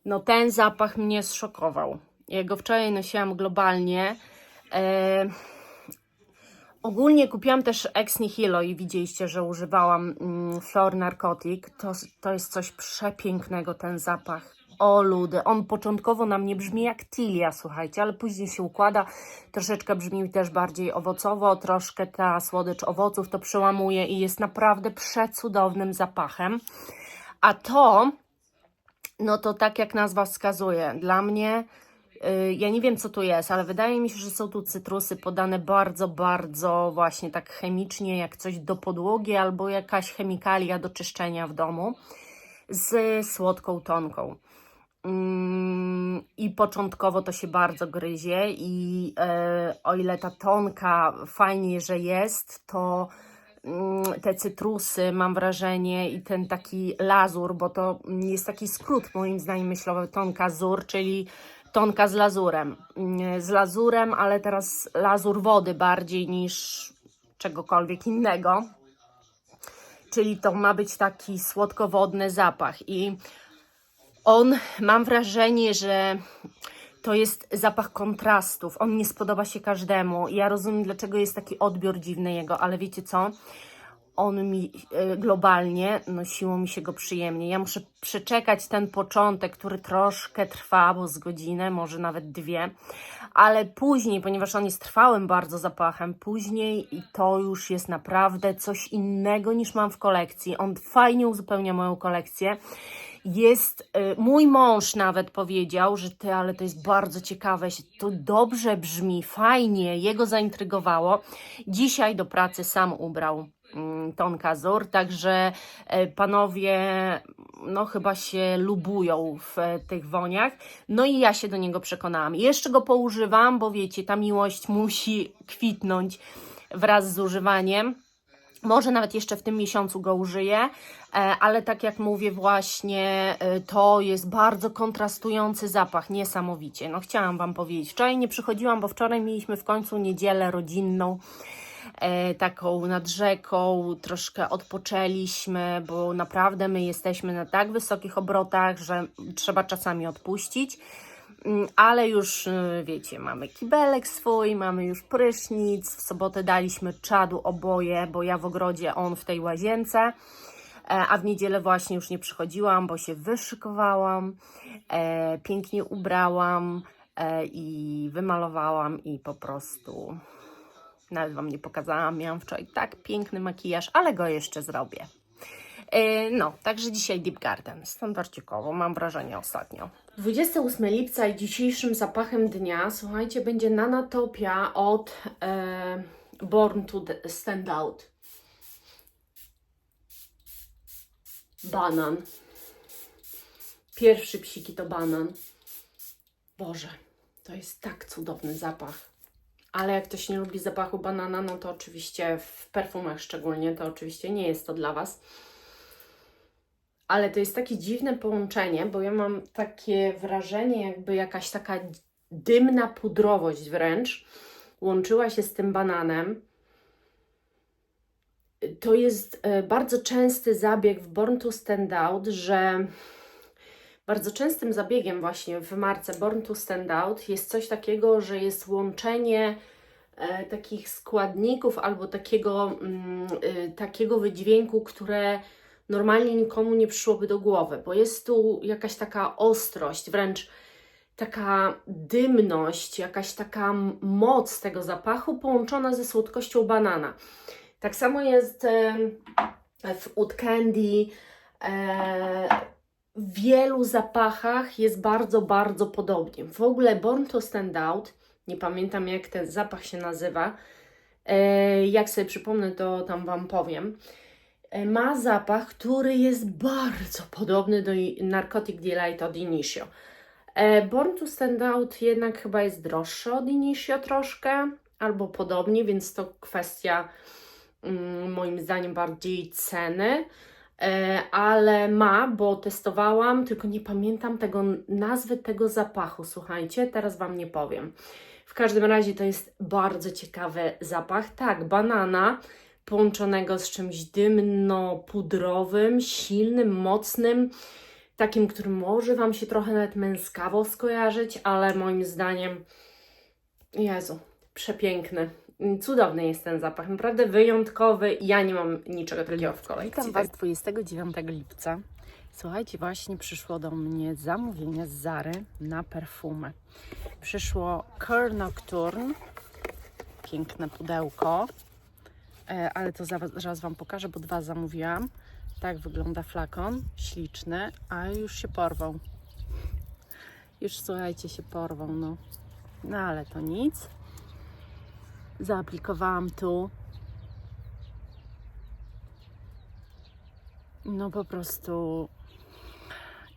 no ten zapach mnie zszokował. Ja go wczoraj nosiłam globalnie. Ogólnie kupiłam też Ex Nihilo i widzieliście, że używałam Flor Narcotic. To jest coś przepięknego, ten zapach. O ludy, on początkowo na mnie brzmi jak Tilia, słuchajcie, ale później się układa. Troszeczkę brzmi też bardziej owocowo, troszkę ta słodycz owoców to przełamuje i jest naprawdę przecudownym zapachem. A to, no to tak jak nazwa wskazuje, dla mnie... Ja nie wiem, co tu jest, ale wydaje mi się, że są tu cytrusy podane bardzo, bardzo właśnie tak chemicznie, jak coś do podłogi albo jakaś chemikalia do czyszczenia w domu z słodką tonką. I początkowo to się bardzo gryzie i o ile ta tonka fajnie, że jest, to te cytrusy, mam wrażenie, i ten taki lazur, bo to jest taki skrót moim zdaniem myślowy, tonka azur, czyli tonka z lazurem. Z lazurem, ale teraz lazur wody bardziej niż czegokolwiek innego. Czyli to ma być taki słodkowodny zapach. I on, mam wrażenie, że to jest zapach kontrastów. On nie spodoba się każdemu. Ja rozumiem, dlaczego jest taki odbiór dziwny jego, ale wiecie co? On mi globalnie, nosiło mi się go przyjemnie. Ja muszę przeczekać ten początek, który troszkę trwa, bo z godzinę, może nawet 2, ale później, ponieważ on jest trwałym bardzo zapachem, później i to już jest naprawdę coś innego niż mam w kolekcji. On fajnie uzupełnia moją kolekcję. Mój mąż nawet powiedział, że ale to jest bardzo ciekawe, to dobrze brzmi, fajnie, jego zaintrygowało. Dzisiaj do pracy sam ubrał Tonka Azur, także panowie no chyba się lubują w tych woniach, no i ja się do niego przekonałam. Jeszcze go poużywam, bo wiecie, ta miłość musi kwitnąć wraz z używaniem. Może nawet jeszcze w tym miesiącu go użyję, ale tak jak mówię właśnie, to jest bardzo kontrastujący zapach, niesamowicie. No chciałam Wam powiedzieć, wczoraj nie przychodziłam, bo wczoraj mieliśmy w końcu niedzielę rodzinną, taką nad rzeką, troszkę odpoczęliśmy, bo naprawdę my jesteśmy na tak wysokich obrotach, że trzeba czasami odpuścić. Ale już wiecie, mamy kibelek swój, mamy już prysznic, w sobotę daliśmy czadu oboje, bo ja w ogrodzie, on w tej łazience, a w niedzielę właśnie już nie przychodziłam, bo się wyszykowałam, pięknie ubrałam i wymalowałam i po prostu nawet Wam nie pokazałam, miałam wczoraj tak piękny makijaż, ale go jeszcze zrobię. No, także dzisiaj Deep Garden, standardcikowo, mam wrażenie ostatnio. 28 lipca i dzisiejszym zapachem dnia, słuchajcie, będzie Nanotopia od Born to Stand Out. Banan. Pierwszy psiki to banan. Boże, to jest tak cudowny zapach. Ale jak ktoś nie lubi zapachu banana, no to oczywiście w perfumach szczególnie, to oczywiście nie jest to dla Was. Ale to jest takie dziwne połączenie, bo ja mam takie wrażenie, jakby jakaś taka dymna pudrowość wręcz łączyła się z tym bananem. To jest bardzo częsty zabieg w Born to Stand Out, że bardzo częstym zabiegiem właśnie w marce Born to Stand Out jest coś takiego, że jest łączenie takich składników albo takiego wydźwięku, które normalnie nikomu nie przyszłoby do głowy, bo jest tu jakaś taka ostrość, wręcz taka dymność, jakaś taka moc tego zapachu połączona ze słodkością banana. Tak samo jest w Oud Candy. W wielu zapachach jest bardzo, bardzo podobnie. W ogóle Born to Stand Out, nie pamiętam jak ten zapach się nazywa, jak sobie przypomnę, to tam Wam powiem. Ma zapach, który jest bardzo podobny do Narcotic Delight od Initio. Born to Stand Out jednak chyba jest droższy od Initio troszkę, albo podobnie, więc to kwestia moim zdaniem bardziej ceny, ale bo testowałam, tylko nie pamiętam nazwy tego zapachu, słuchajcie, teraz Wam nie powiem. W każdym razie to jest bardzo ciekawy zapach, tak, banana połączonego z czymś dymno-pudrowym, silnym, mocnym, takim, który może Wam się trochę nawet męskawo skojarzyć, ale moim zdaniem, Jezu, przepiękny. Cudowny jest ten zapach, naprawdę wyjątkowy. Ja nie mam niczego takiego w kolekcji. Witam Was 29 lipca. Słuchajcie, właśnie przyszło do mnie zamówienie z Zary na perfumę. Przyszło Coeur Nocturne, piękne pudełko, ale to zaraz Wam pokażę, bo 2 zamówiłam. Tak wygląda flakon, śliczny, a już się porwał. Już słuchajcie, się porwał, no ale to nic. Zaaplikowałam tu. No po prostu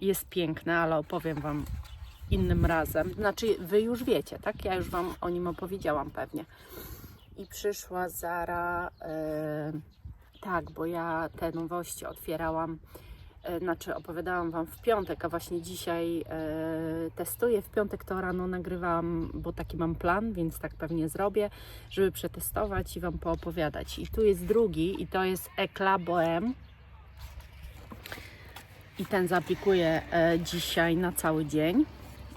jest piękne, ale opowiem Wam innym razem. Znaczy, Wy już wiecie, tak? Ja już Wam o nim opowiedziałam pewnie. I przyszła Zara, tak, bo ja te nowości otwierałam, znaczy opowiadałam Wam w piątek, a właśnie dzisiaj testuję. W piątek to rano nagrywałam, bo taki mam plan, więc tak pewnie zrobię, żeby przetestować i Wam poopowiadać. I tu jest drugi i to jest Eclat Bohème. I ten zaaplikuję dzisiaj na cały dzień,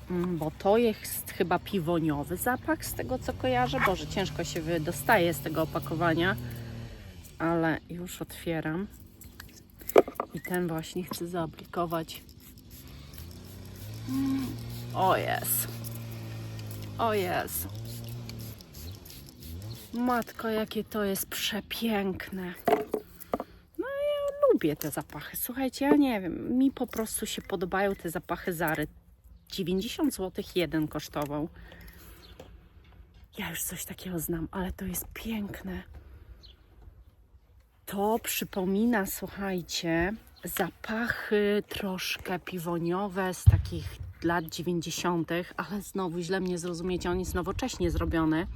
bo to jest chyba piwoniowy zapach z tego co kojarzę. Boże, ciężko się wydostaje z tego opakowania, ale już otwieram. I ten właśnie chcę zaaplikować. O jest. O jest. Matko, jakie to jest przepiękne. Lubię te zapachy. Słuchajcie, ja nie wiem, mi po prostu się podobają te zapachy Zary. 90 zł jeden kosztował. Ja już coś takiego znam, ale to jest piękne. To przypomina, słuchajcie, zapachy troszkę piwoniowe z takich lat 90., ale znowu źle mnie zrozumiecie, on jest nowocześnie zrobiony.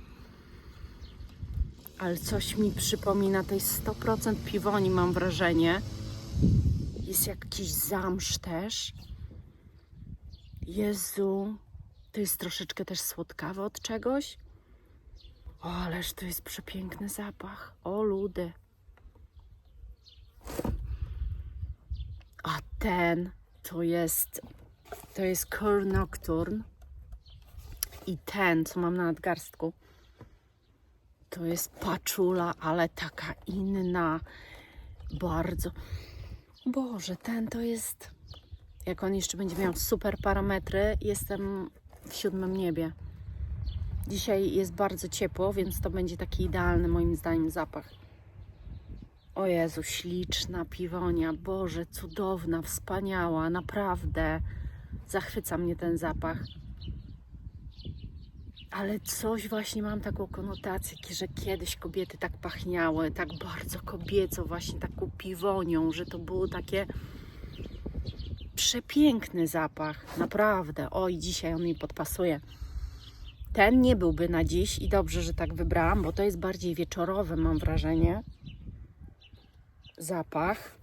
Ale coś mi przypomina, to jest 100% piwoni, mam wrażenie. Jest jakiś zamsz też. Jezu, to jest troszeczkę też słodkawe od czegoś. O, ależ to jest przepiękny zapach. O, ludy. A ten to jest Coeur Nocturne. I ten, co mam na nadgarstku, to jest paczula, ale taka inna. Bardzo. Boże, ten to jest... Jak on jeszcze będzie miał super parametry, jestem w 7. niebie. Dzisiaj jest bardzo ciepło, więc to będzie taki idealny moim zdaniem zapach. O Jezu, śliczna piwonia. Boże, cudowna, wspaniała, naprawdę. Zachwyca mnie ten zapach. Ale coś właśnie mam taką konotację, że kiedyś kobiety tak pachniały, tak bardzo kobieco, właśnie taką piwonią, że to było takie przepiękny zapach, naprawdę. Oj, dzisiaj on mi podpasuje. Ten nie byłby na dziś i dobrze, że tak wybrałam, bo to jest bardziej wieczorowy, mam wrażenie, zapach.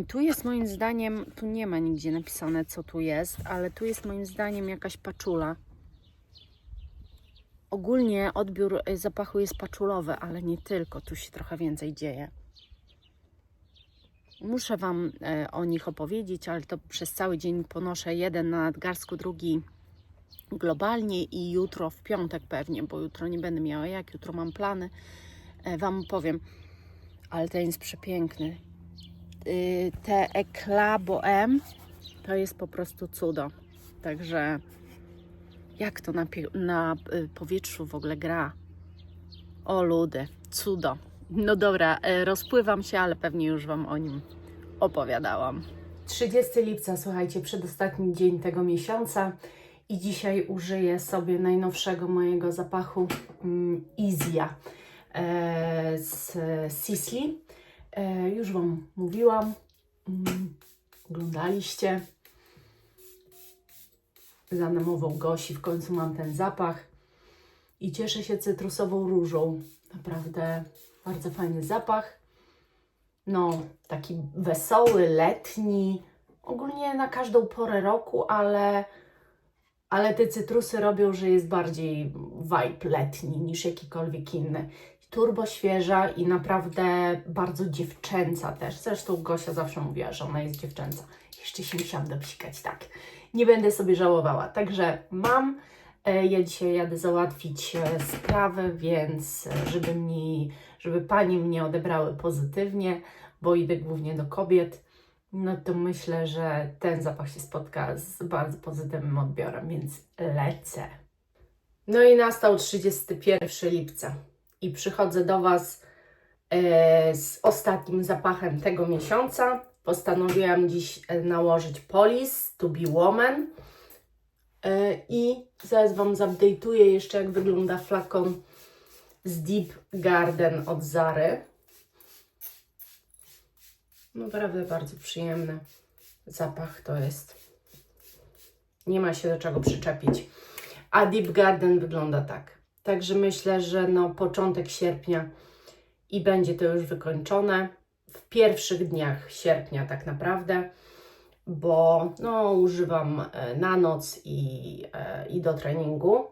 Tu jest moim zdaniem, tu nie ma nigdzie napisane, co tu jest, ale tu jest moim zdaniem jakaś paczula. Ogólnie odbiór zapachu jest paczulowy, ale nie tylko, tu się trochę więcej dzieje. Muszę Wam o nich opowiedzieć, ale to przez cały dzień ponoszę jeden na nadgarstku, drugi globalnie i jutro w piątek pewnie, bo jutro nie będę miała jak, jutro mam plany, Wam powiem. Ale ten jest przepiękny. Te Eclat Bohème to jest po prostu cudo. Także jak to na powietrzu w ogóle gra. O ludy, cudo. No dobra, rozpływam się, ale pewnie już Wam o nim opowiadałam. 30 lipca, słuchajcie, przedostatni dzień tego miesiąca i dzisiaj użyję sobie najnowszego mojego zapachu Isia z Sisley. Już Wam mówiłam, oglądaliście. Za namową Gosi w końcu mam ten zapach i cieszę się cytrusową różą. Naprawdę bardzo fajny zapach. No, taki wesoły, letni, ogólnie na każdą porę roku, ale te cytrusy robią, że jest bardziej vibe letni niż jakikolwiek inny. Turbo świeża i naprawdę bardzo dziewczęca też. Zresztą Gosia zawsze mówiła, że ona jest dziewczęca. Jeszcze się musiałam dopsikać, tak. Nie będę sobie żałowała. Także mam. Ja dzisiaj jadę załatwić sprawę, więc żeby panie mnie odebrały pozytywnie, bo idę głównie do kobiet, no to myślę, że ten zapach się spotka z bardzo pozytywnym odbiorem, więc lecę. No i nastał 31 lipca i przychodzę do Was z ostatnim zapachem tego miesiąca. Postanowiłam dziś nałożyć Police to be Woman i zaraz Wam zupdate'uję jeszcze, jak wygląda flakon z Deep Garden od Zary. Naprawdę bardzo przyjemny zapach to jest. Nie ma się do czego przyczepić. A Deep Garden wygląda tak. Także myślę, że no początek sierpnia i będzie to już wykończone. W pierwszych dniach sierpnia tak naprawdę, bo no, używam na noc i do treningu.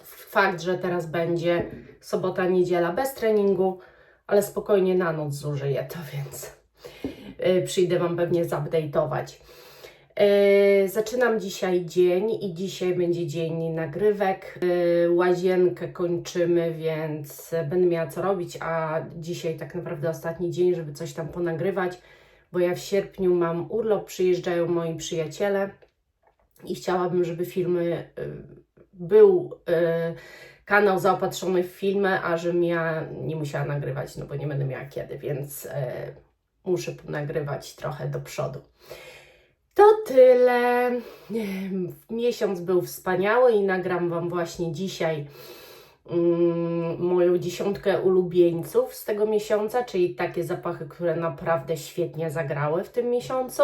Fakt, że teraz będzie sobota, niedziela bez treningu, ale spokojnie na noc zużyję to, więc przyjdę Wam pewnie zupdate'ować. Zaczynam dzisiaj dzień i dzisiaj będzie dzień nagrywek. Łazienkę kończymy, więc będę miała co robić, a dzisiaj tak naprawdę ostatni dzień, żeby coś tam ponagrywać, bo ja w sierpniu mam urlop, przyjeżdżają moi przyjaciele i chciałabym, żeby filmy był kanał zaopatrzony w filmy, a żebym ja nie musiała nagrywać, no bo nie będę miała kiedy, więc muszę ponagrywać trochę do przodu. To tyle. Miesiąc był wspaniały i nagram Wam właśnie dzisiaj moją 10 ulubieńców z tego miesiąca, czyli takie zapachy, które naprawdę świetnie zagrały w tym miesiącu.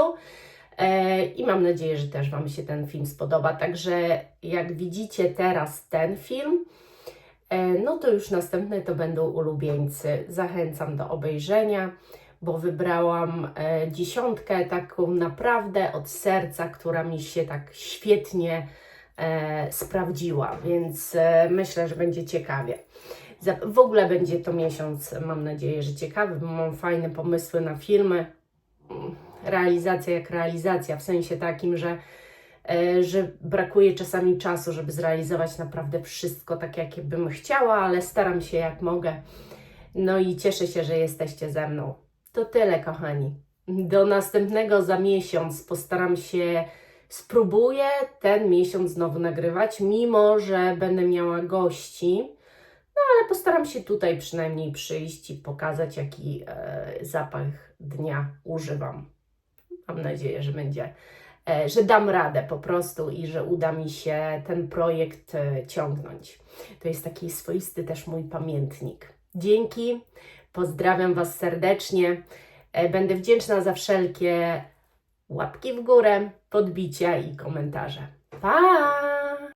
I mam nadzieję, że też Wam się ten film spodoba. Także jak widzicie teraz ten film, no to już następne to będą ulubieńcy. Zachęcam do obejrzenia, bo wybrałam 10 taką naprawdę od serca, która mi się tak świetnie sprawdziła, więc myślę, że będzie ciekawie. W ogóle będzie to miesiąc, mam nadzieję, że ciekawy, bo mam fajne pomysły na filmy. Realizacja jak realizacja, w sensie takim, że brakuje czasami czasu, żeby zrealizować naprawdę wszystko tak, jak bym chciała, ale staram się jak mogę. No i cieszę się, że jesteście ze mną. To tyle, kochani. Do następnego za miesiąc postaram się, spróbuję ten miesiąc znowu nagrywać, mimo że będę miała gości, no ale postaram się tutaj przynajmniej przyjść i pokazać, jaki zapach dnia używam. Mam nadzieję, że będzie, że dam radę po prostu i że uda mi się ten projekt ciągnąć. To jest taki swoisty też mój pamiętnik. Dzięki, pozdrawiam Was serdecznie. Będę wdzięczna za wszelkie łapki w górę, podbicia i komentarze. Pa!